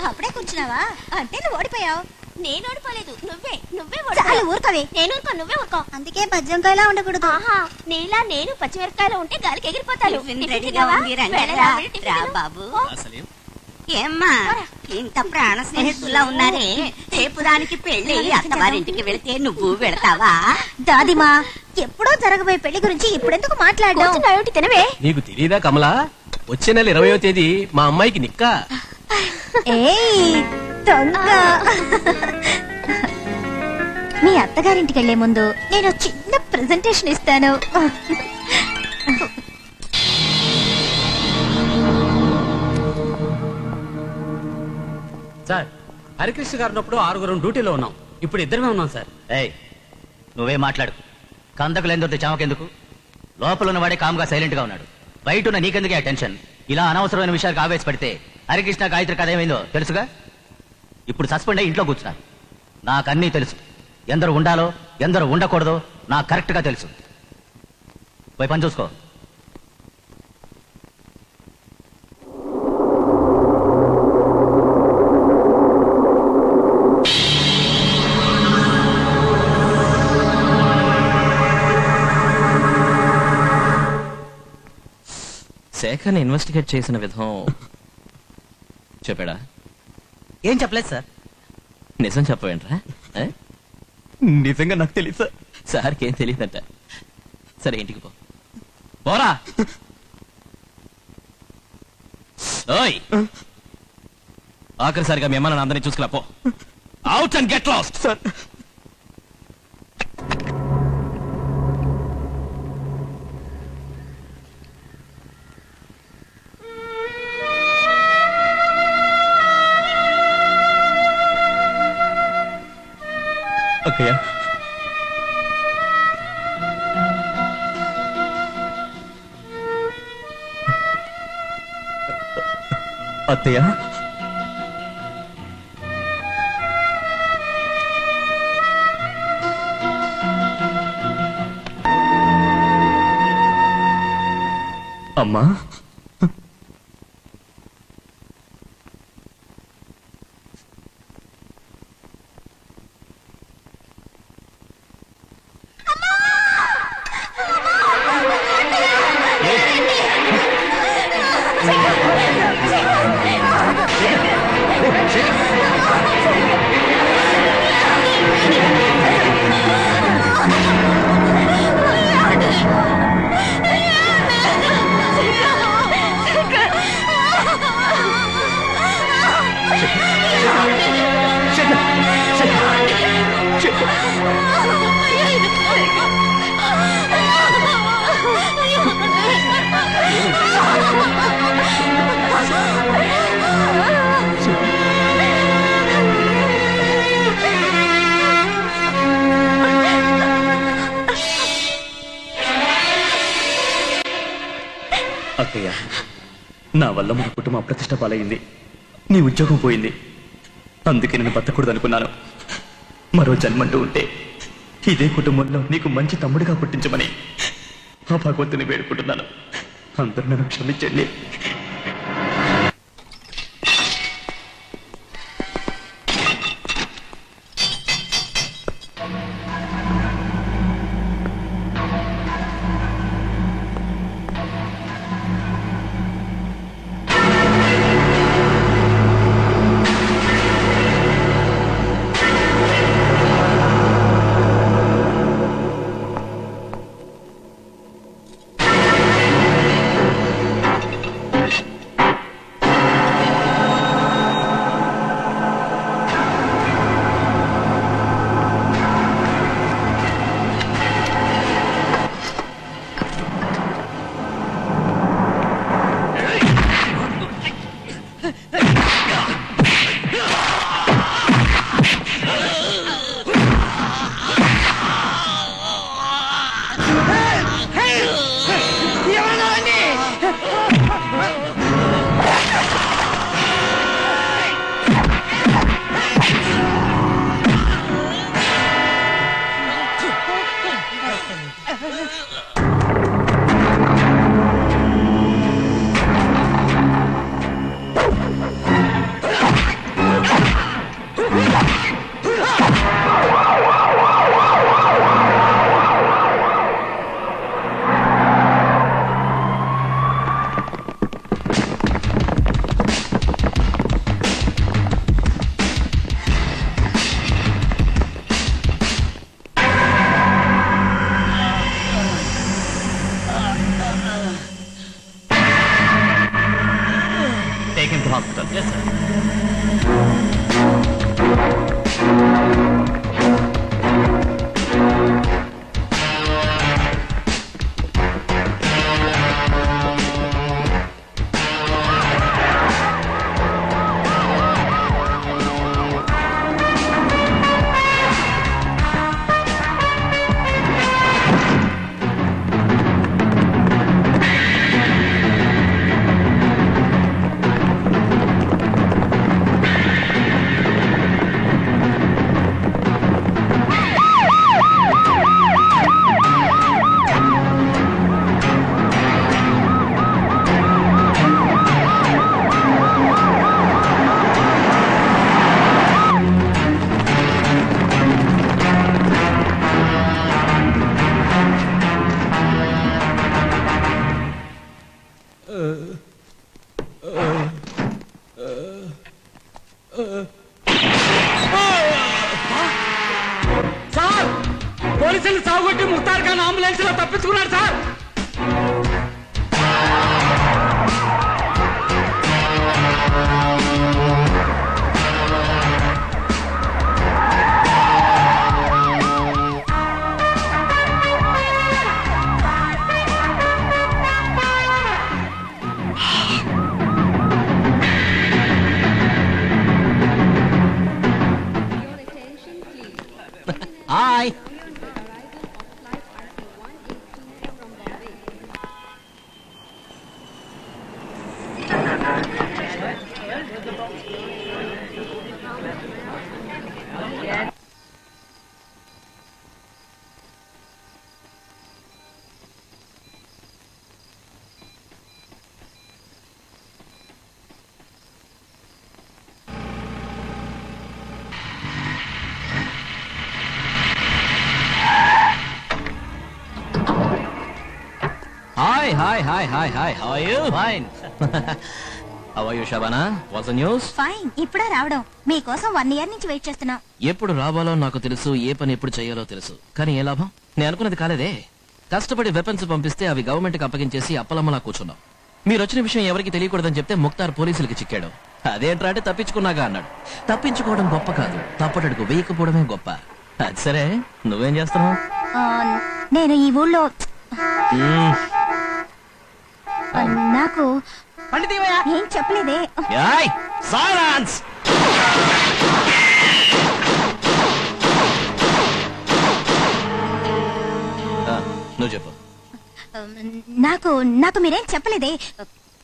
I: అప్పుడే కూర్చున్నావా? అంటే నువ్వు ఓడిపోయావు. నేను ఓడిపోలేదు, నువ్వే ఊరుకోవే. నేను ఊరుకో, నువ్వే ఊరుకో. అందుకే పచ్చంకాయలా ఉండకూడదు. నీలా నేను పచ్చిమిరకాయలా ఉంటే గాలికి ఎగిరిపోతాను. బాబు, ఏమ్మా ఇంత ప్రాణ స్నేహితుల్లా ఉన్నారే, రేపు దానికి పెళ్లి అత్తవారింటికి వెళితే నువ్వు వెళతావా? దాదిమా, ఎప్పుడో జరగబోయే పెళ్లి గురించి ఇప్పుడెందుకు మాట్లాడడం? తినవే.
C: నీకు తెలియదా కమలా, వచ్చే నెల 20వ తేదీ మా అమ్మాయికి నిక్కా.
I: ఏయ్ దొంగ, మీ అత్తగారింటికి వెళ్లే ముందు నేను చిన్న ప్రెజెంటేషన్ ఇస్తాను.
F: సార్, హరికృష్ణ గారు ఉన్నప్పుడు 6 డ్యూటీలో ఉన్నాం, ఇప్పుడు 2 ఉన్నాం సార్.
H: ఏయ్, నువ్వే మాట్లాడు. కందకులు ఎందొద్దు చామకెందుకు? లోపల ఉన్నవాడే కామ్గా సైలెంట్ గా ఉన్నాడు. బయట ఉన్న నీకెందుకే ఆ టెన్షన్? ఇలా అనవసరమైన విషయాలకు ఆవేశపడితే హరికృష్ణ గాయత్రి కథ ఏమైందో తెలుసుగా. ఇప్పుడు సస్పెండ్ అయ్యి ఇంట్లో కూర్చున్నారు. నాకన్నీ తెలుసు. ఎందరు ఉండాలో ఎందరు ఉండకూడదో నాకు కరెక్ట్ గా తెలుసు. పోయి పని చూసుకో.
L: శేఖర్ని ఇన్వెస్టిగేట్ చేసిన విధం చెప్పాడా?
H: ఏం చెప్పలేదు సార్.
L: నిజం చెప్పవేంట్రా?
C: నిజంగా నాకు తెలియదు సార్.
L: సార్కి ఏం తెలియదంట. సరే ఇంటికి పోరా. ఓయ్, ఆఖరిసారిగా మీ అమ్మ అందరినీ చూసుకురా పో. Out and get lost.
C: Sir అక్కయ్య, అత్తయ్య, అమ్మా, అక్కయ్య, నా వల్ల మన కుటుంబం అప్రతిష్ట పాలయ్యింది. నీ ఉద్యోగం పోయింది. అందుకే నేను బతకూడదు అనుకున్నాను. మరో జన్మంటూ ఉంటే ఇదే కుటుంబంలో నీకు మంచి తమ్ముడిగా పుట్టించమని ఆ భగవంతుని వేడుకుంటున్నాను. అందరూ నన్ను క్షమించండి.
L: hospital. Yes, sir.
E: సార్ పోలీసులు సాగుకొట్టి ముక్తార్ ఖాన్ అంబులెన్స్ లో తప్పించుకున్నాడు sir.
H: Hi.
C: Hi. How are you?
H: Fine.
C: How are you, Shabana? What's the news?
I: Fine. ఇప్పుడే రావడం. మీకోసం 1 year నుంచి వెయిట్ చేస్తున్నాం.
C: ఎప్పుడు రావాలో నాకు తెలుసు, ఏ పని ఎప్పుడు చేయాలో తెలుసు. కానీ ఏ లాభం? నేను అనుకున్నది కాలేదే. కష్టపడి వెపన్స్ పంపిస్తే అవి గవర్నమెంట్ కి అప్పగించేసి అప్పలమ్మలా కూర్చున్నాం. మీరు వచ్చిన విషయం ఎవరికి తెలియకూడదని చెప్తే ముక్తార్ పోలీసులకి చిక్కాడు. అదేంట్రా అంటే తప్పించుకున్నాగా అన్నాడు. తప్పించుకోవడం గొప్ప కాదు, తప్పటడుగు వేయకపోవడమే గొప్ప. అది సరే, నువ్వేం చేస్తున్నావు?
I: నేను ఈ ఊళ్ళో నాకు ఏం చెప్పలేదే.
C: సైలెన్స్. నువ్వు చెప్పు.
I: నాకు నాకు మీరేం చెప్పలేదే.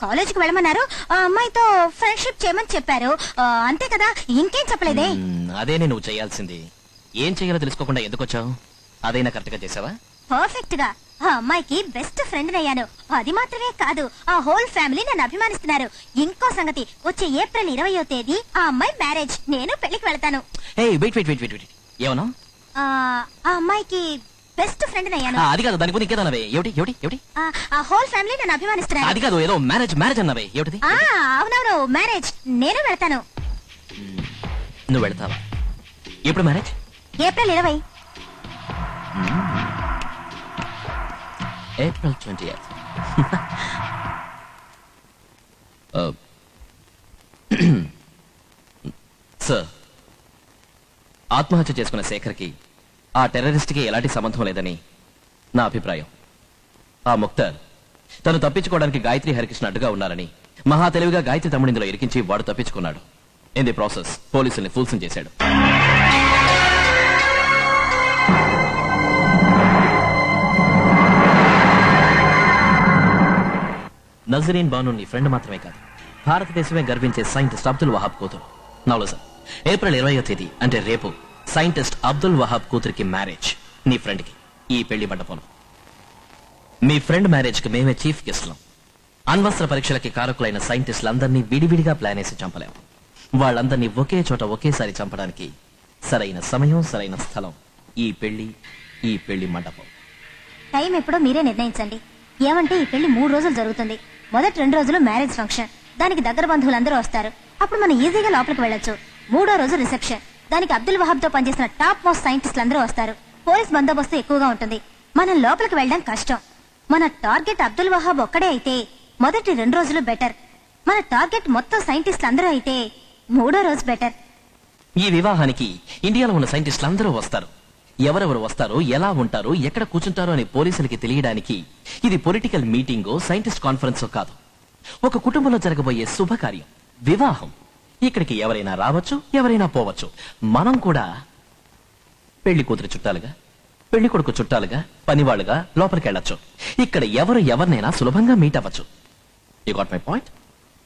I: కాలేజీకి వెళ్ళమన్నారు, ఆ అమ్మాయితో ఫ్రెండ్షిప్ చేయమని చెప్పారు, అంతే కదా, ఇంకేం చెప్పలేదే.
C: అదేనే నువ్వు చేయాల్సింది. ఏం చేయాలో తెలుసుకోకుండా ఎందుకు వచ్చావు? అదైనా కరెక్ట్ గా చేసావా?
I: పర్ఫెక్ట్ గా. ఆ అమ్మాయికి బెస్ట్ ఫ్రెండ్ అయ్యాను. అది మాత్రమే కాదు, ఆ హోల్ ఫ్యామిలీ నన్ను అభిమానిస్తున్నారు. ఇంకో సంగతి, వచ్చే ఏప్రిల్ 20వ తేదీ ఆ అమ్మాయి మ్యారేజ్. నేను పెళ్లికి వెళ్తాను.
C: ఏమన్నా?
I: ఆ అమ్మాయికి బెస్ట్ ఫ్రెండ్ అయ్యాను.
C: అది కాదు, దాని గురించి ఇంకేదన్నవే. ఏమిటి?
I: ఆ హోల్ ఫ్యామిలీ నన్ను అభిమానిస్తున్నారు.
C: అది కాదు, ఏదో మ్యారేజ్ అన్నవే. ఏమిటి?
I: అవునవును, మ్యారేజ్. నేను వెళ్తాను.
C: నువ్వు వెళ్తావా? ఎప్పుడు marriage?
I: April 20.
C: April 20th. Sir, ఆత్మహత్య చేసుకున్న శేఖర్కి ఆ టెర్రరిస్ట్కి ఎలాంటి సంబంధం లేదని నా అభిప్రాయం. ఆ ముక్తార్ తను తప్పించుకోవడానికి గాయత్రి హరికృష్ణ అడ్డుగా ఉన్నారని మహా తెలివిగా గాయత్రి తమ్ముడిందులో ఇరికించి వాడు తప్పించుకున్నాడు. ఇన్ ది ప్రాసెస్ పోలీసుల్ని ఫూల్సం చేశాడు. నజరీన్ బాను నీ ఫ్రెండ్ మాత్రమే కాదు, భారతదేశమే గర్వించే సైంటిస్ట్ అబ్దుల్ వహాబ్ కూతురు. నౌలో సార్, ఏప్రిల్ 20వ తేదీ అంటే రేపు సైంటిస్ట్ అబ్దుల్ వహాబ్ కూతురికి మ్యారేజ్. నీ ఫ్రెండ్ కి ఈ పెళ్లి మండపం. మీ ఫ్రెండ్ మ్యారేజ్ కి మేమే చీఫ్ గెస్ట్లం. అణ్వస్త్ర పరీక్షలకి కారకులైన సైంటిస్టులందరినీ విడివిడిగా ప్లాన్ వేసి చంపలేం. వాళ్ళందరినీ ఒకే చోట ఒకేసారి చంపడానికి సరైన సమయం, సరైన స్థలం ఈ పెళ్లి మండపం.
I: టైం ఎప్పుడో మీరే నిర్ణయించండి. ఏమంటే ఈ పెళ్లి 3 రోజులు జరుగుతుంది. మొదటి 2 రోజులు మ్యారేజ్ ఫంక్షన్, దానికి దగ్గర బంధువులందరూ వస్తారు. అప్పుడు మనం ఈజీగా లోపలికి వెళ్ళొచ్చు. 3వ రోజు రిసెప్షన్, దానికి అబ్దుల్ వహాబ్ తో పనిచేసిన టాప్ మోస్ట్ సైంటిస్టులు అందరూ వస్తారు. పోలీస్ బందోబస్తు ఎక్కువగా ఉంటుంది. మనం లోపలికి వెళ్ళడం కష్టం. మన టార్గెట్ అబ్దుల్ వహాబ్ ఒక్కడే అయితే మొదటి 2 రోజులు బెటర్. మన టార్గెట్ మొత్తం సైంటిస్టులు అందరూ అయితే 3వ రోజు బెటర్.
C: ఈ వివాహానికి ఇండియాలో ఉన్న సైంటిస్టులు అందరూ వస్తారు. ఎవరెవరు వస్తారో, ఎలా ఉంటారో, ఎక్కడ కూర్చుంటారో అని పోలీసులకి తెలియడానికి ఇది పొలిటికల్ మీటింగో సైంటిస్ట్ కాన్ఫరెన్సో కాదు. ఒక కుటుంబంలో జరగబోయే శుభకార్యం, వివాహం. ఇక్కడికి ఎవరైనా రావచ్చు, ఎవరైనా పోవచ్చు. మనం కూడా పెళ్లి కూతురు చుట్టాలుగా, పెళ్లి కొడుకు చుట్టాలుగా, పనివాళ్ళుగా లోపలికి వెళ్ళొచ్చు. ఇక్కడ ఎవరు ఎవరినైనా సులభంగా మీట్ అవ్వచ్చు. You got my point?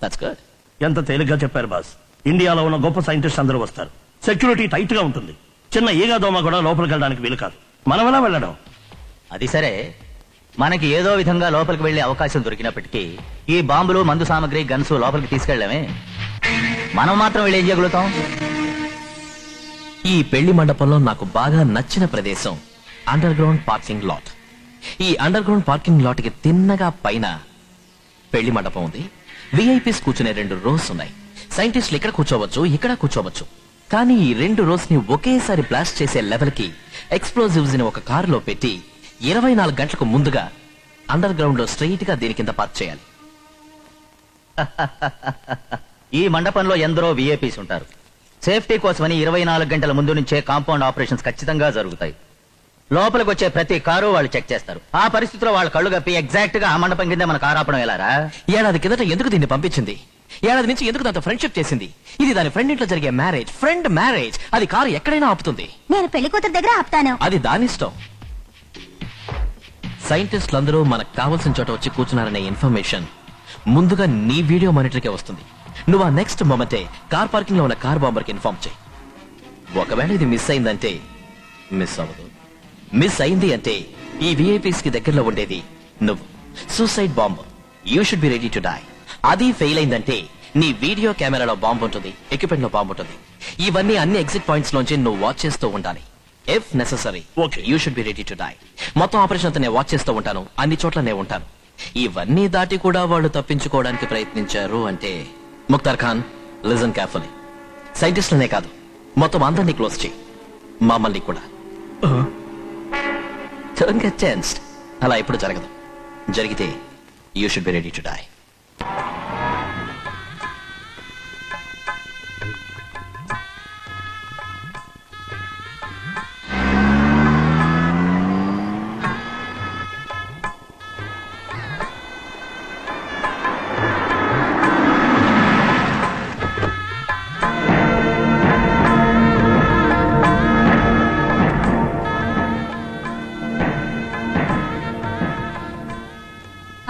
C: That's good.
J: ఎంత తేలిగ్గా చెప్పారు బాస్. ఇండియాలో ఉన్న గొప్ప సైంటిస్ట్ అందరూ వస్తారు. సెక్యూరిటీ టైట్ గా ఉంటుంది. చిన్న ఈగా దోమ కూడా లోపలికి వెళ్ళడానికి వీలు కాదు. మనం ఎలా వెళ్ళడం?
H: అది సరే, మనకి ఏదో విధంగా లోపలికి వెళ్లే అవకాశం దొరికినప్పటికీ ఈ బాంబులు, మందు సామాగ్రి, గన్స్ లోపలికి తీసుకెళ్లమే. మనం మాత్రం వెళ్ళి ఏం చేయగలుగుతాం?
C: ఈ పెళ్లి మండపంలో నాకు బాగా నచ్చిన ప్రదేశం అండర్ గ్రౌండ్ పార్కింగ్ లాట్. ఈ అండర్ గ్రౌండ్ పార్కింగ్ లాట్ కి తిన్నగా పైన పెళ్లి మండపం ఉంది, విఐపీస్ కూర్చునే 2 రోస్ ఉన్నాయి. సైంటిస్టులు ఇక్కడ కూర్చోవచ్చు, ఇక్కడ కూర్చోవచ్చు. కానీ ఈ 2 రోస్ ని ఒకేసారి బ్లాస్ట్ చేసే లెవెల్ కి ఎక్స్ప్లోజివ్స్ ని ఒక కారులో పెట్టి 24 గంటలకు ముందుగా అండర్ గ్రౌండ్ లో స్ట్రెయిట్ గా దీని కింద పార్క్ చేయాలి.
H: ఈ మండపంలో ఎందరో విఐపీస్ ఉంటారు. సేఫ్టీ కోసమని 24 గంటల ముందు నుంచే కాంపౌండ్ ఆపరేషన్స్ ఖచ్చితంగా జరుగుతాయి. లోపలికి వచ్చే ప్రతి కారు వాళ్ళు చెక్ చేస్తారు. ఆ పరిస్థితిలో వాళ్ళ కళ్ళు కప్పి ఎగ్జాక్ట్ గా ఆ మండపం కింద మన కారు ఆపడం ఎలారా?
C: ఏడాది కిందట ఎందుకు దీన్ని పంపించింది? ఏడాది నుంచి ఎందుకు దాంతో ఫ్రెండ్షిప్ చేసింది? ఇది దాని ఫ్రెండ్ ఇంట్లో జరిగే మ్యారేజ్, ఫ్రెండ్ మ్యారేజ్. అది కారు ఎక్కడైనా ఆపుతుంది.
I: నేను పెళ్లి కూతురు దగ్గర ఆపుతాను.
C: అది దాని ఇష్టం. సైంటిస్టులందరూ మనకు కావాల్సిన చోట వచ్చి కూర్చున్నారనే ఇన్ఫర్మేషన్ ముందుగా నీ వీడియో మానిటర్కే వస్తుంది. నువ్వు ఆ నెక్స్ట్ మొమెంటే కార్ పార్కింగ్ లో ఉన్న కార్ బాంబర్ కి ఇన్ఫార్మ్ చేయి. ఒకవేళ ఇది మిస్ అయిందంటే మిస్ అవ్వదు. మిస్ అయింది అంటే ఈ విఐపీస్ కి దగ్గరలో ఉండేది నువ్వు. Suicide bomb. You should be ready to die. అది ఫెయిల్ అయిందంటే నీ వీడియో కెమెరాలో బాంబు ఉంటుంది, ఎక్విప్మెంట్ లో బాంబు ఉంటుంది. ఇవన్నీ అన్ని ఎగ్జిట్ పాయింట్స్ లోంచి నువ్వు వాచ్ చేస్తూ ఉండాలి. If necessary you should be ready to die. మొత్తం ఆపరేషన్ అంతా నేను వాచ్ చేస్తూ ఉంటాను, అన్ని చోట్ల నేను ఉంటాను. ఇవన్నీ దాటి కూడా వాళ్ళు తప్పించుకోవడానికి ప్రయత్నించారు అంటే ముక్తార్ ఖాన్, లిజన్ కేర్ఫుల్లీ. సైంటిస్టులనే కాదు, మొత్తం అందరినీ క్లోజ్ చేయి, మమ్మల్ని కూడా. Don't get tensed. అలా ఎప్పుడు జరగదు. జరిగితే you should be ready to die.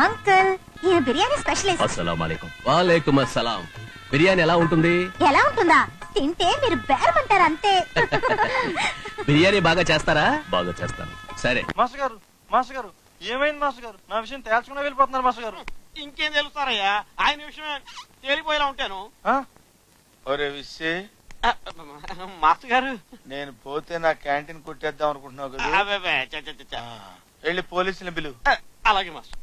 I: Uncle, ఈయన బిర్యానీ స్పెషలిస్ట్.
C: అస్సలాముఅలైకుం. వాలేకుం అస్సలాం. బిర్యానీ ఎలా ఉంటుంది?
I: ఎలా ఉంటుందా? తింటే మీరు బేరమంటారు అంతే.
C: బిర్యానీ బాగా చేస్తారా? బాగా చేస్తాను. సరే.
K: మాస్టర్ గారు, మాస్టర్ గారు, ఏమైంది మాస్టర్ గారు? నా విషయం తేల్చుకునే వెళ్ళిపోతున్నారు మాస్టర్ గారు.
G: ఇంకేం తెలుస్తారయ్యా, ఆయన విషయం తేలిపోయేలా ఉంటాను.
K: ఒరే విశ్వే,
G: మాస్టర్ గారు,
K: నేను పోతే నా క్యాంటీన్ కొట్టేద్దాం అనుకుంటున్నావు కదా?
G: అబ్బబ్బే, చ, చ, చ, చ.
K: వెళ్ళి పోలీసుని పిలువు.
G: అలాగే మాస్టర్.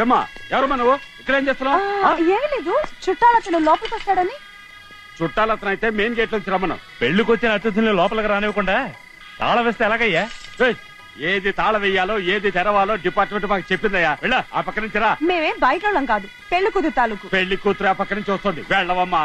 B: ఏమ్మా, ఎవరమ్మా నువ్వు? ఇక్కడేం చేస్తున్నావు?
O: ఏమీ లేదు, చుట్టాలు అతను లోపలికి వస్తాడని.
B: చుట్టాలు అతను అయితే మెయిన్ గేట్ నుంచి రమ్మను. పెళ్లికి వచ్చిన అతిథుల్ని లోపలికి రానివ్వకుండా తాళం వేస్తే ఎలాగయ్యా? ఏయ్, ఏది తాళం వేయాలో ఏది తెరవాలో డిపార్ట్మెంట్ మాకు చెప్పిందయ్యా. వెళ్ళ ఆ పక్క నుంచి రా.
O: మేమేం బయట వాళ్ళం కాదు, పెళ్లి కూతురు తాలూకు.
B: పెళ్లి కూతురు ఆ పక్క నుంచి వస్తుంది, వెళ్ళవమ్మా.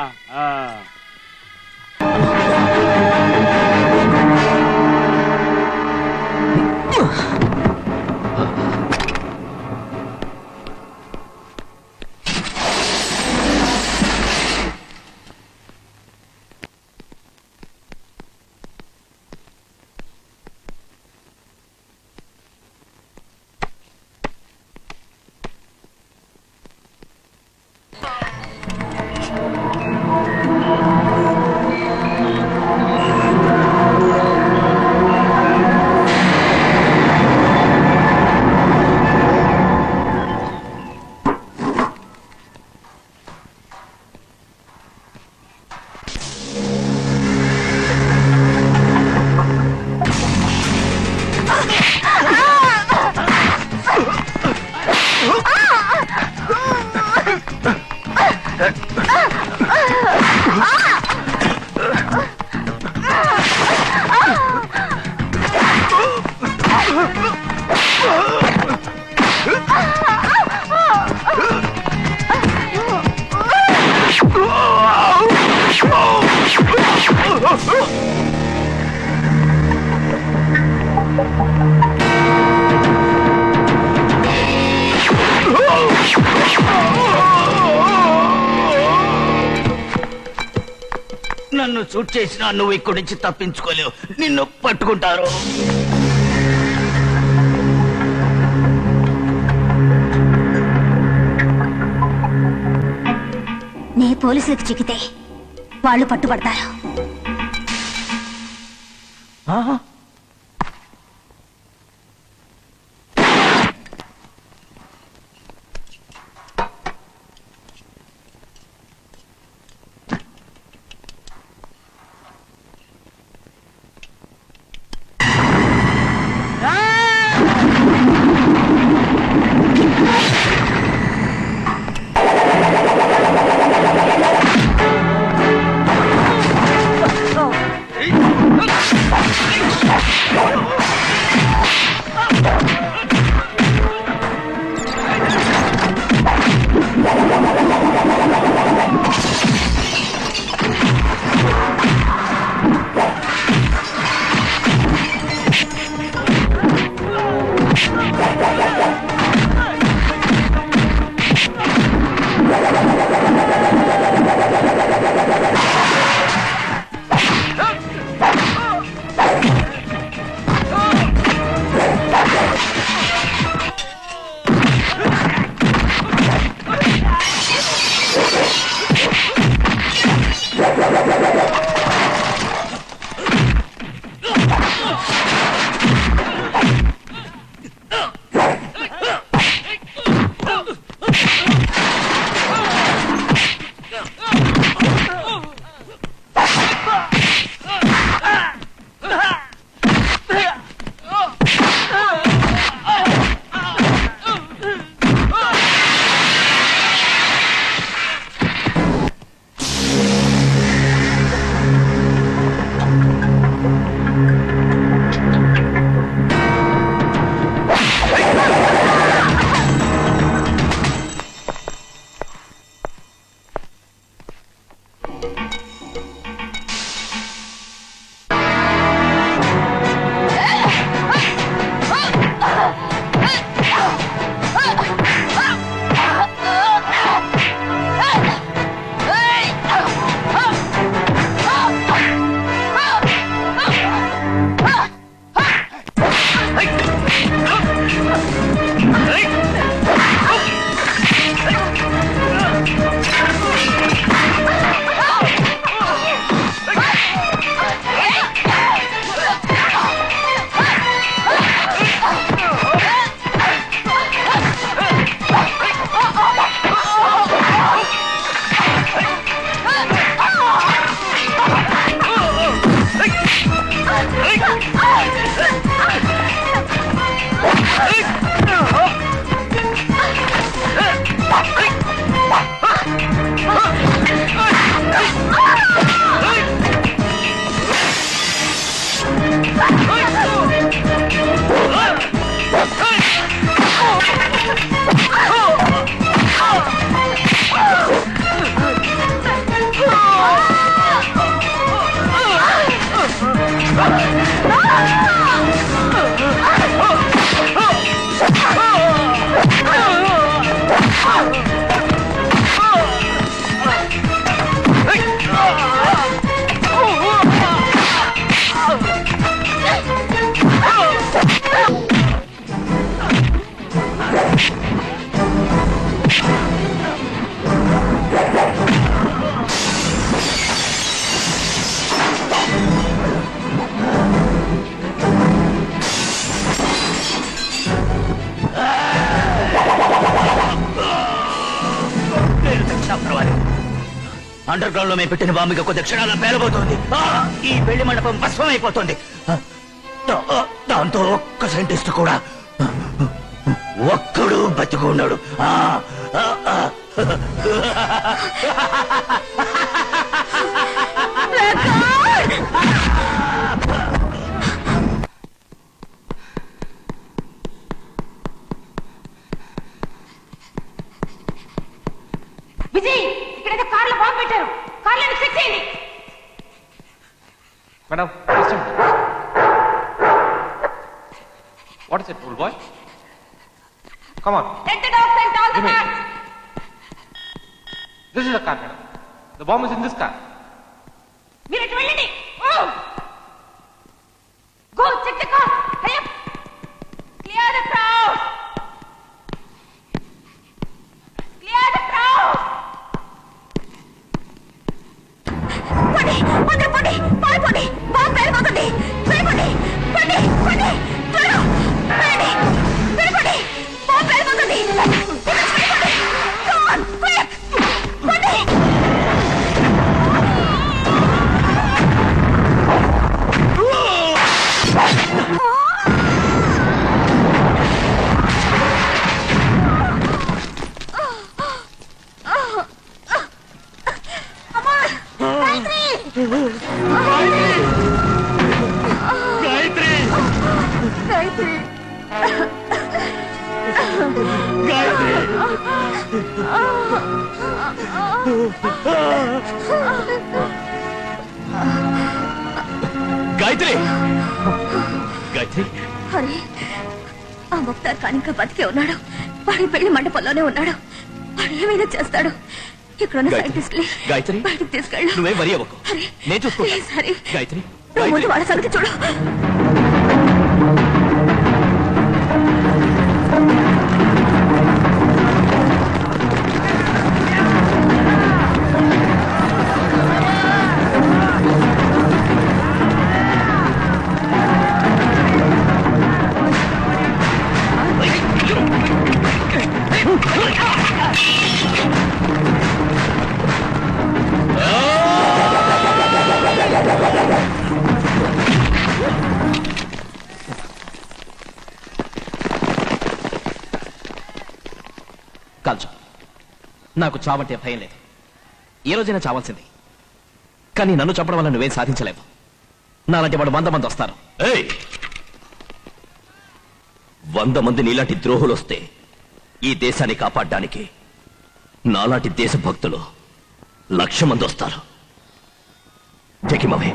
H: నన్ను షూట్ చేసినా నువ్వు ఇక్కడి నుంచి తప్పించుకోలేవు. నిన్ను పట్టుకుంటారు.
I: నే పోలీసులకు చిక్కితే వాళ్ళు పట్టుబడతారు.
H: అండర్ గ్రౌండ్ లో మేము పెట్టిన బాంబుగా కొద్ది క్షణాల్లో పేలబోతోంది. ఈ పెళ్లి మండపం భస్మం అయిపోతుంది. దాంతో ఒక్క సైంటిస్ట్ కూడా ఒక్కడు బతికి ఉన్నాడు.
O: విజయ్, ఇక్కడైతే కార్లో బాంబు పెట్టారు. కార్లను చెక్ చేయండి.
P: Madam, what is it, rule boy? Come on.
O: Let the dogs and all the cars.
P: This is the car, madam. The bomb is in this car.
O: మీరు ఇటు వెళ్ళండి. Go check the car. Hurry up. Clear the crowd. Clear the crowd. పండి, అందరూ పండి, పారిపోండి. Bomb పేలిపోతుంది. వెళ్ళిపోండి, పండి, పండి, త్వరగా వెళ్ళండి, వెళ్ళిపోండి. బాంబు పేలిపోతుంది. వెళ్ళిపోండి. Come on, quick. పండి.
C: గాయత్రి, గాయత్రి,
I: అరే, ఆ ముక్తార్ ఖాన్ ఇంకా బతికే ఉన్నాడు. వాడి పెళ్లి మండపంలోనే ఉన్నాడు. వాడు ఏమైనా చేస్తాడు. ఇక్కడున్న సైంటిస్ట్
C: గాయత్రి,
I: బయటకు తీసుకెళ్ళు.
C: నువ్వేం వరి అవ్వకు, నేను చూసుకుంటా.
I: సరే
C: గాయత్రి,
I: నువ్వు ముందు వాళ్ళ సంగతి చూడు.
C: కాల్చు. నాకు చావంటే భయం లేదు. ఏ రోజైనా చావాల్సింది. కానీ నన్ను చంపడం వల్ల నువ్వేం సాధించలేవు. నాలాంటి వాడు 100 మంది వస్తారు. 100 మంది నీలాంటి ద్రోహులు వస్తే ఈ దేశాన్ని కాపాడడానికి నాలాంటి దేశభక్తులు 1,00,000 మంది వస్తారు. జకిమవే.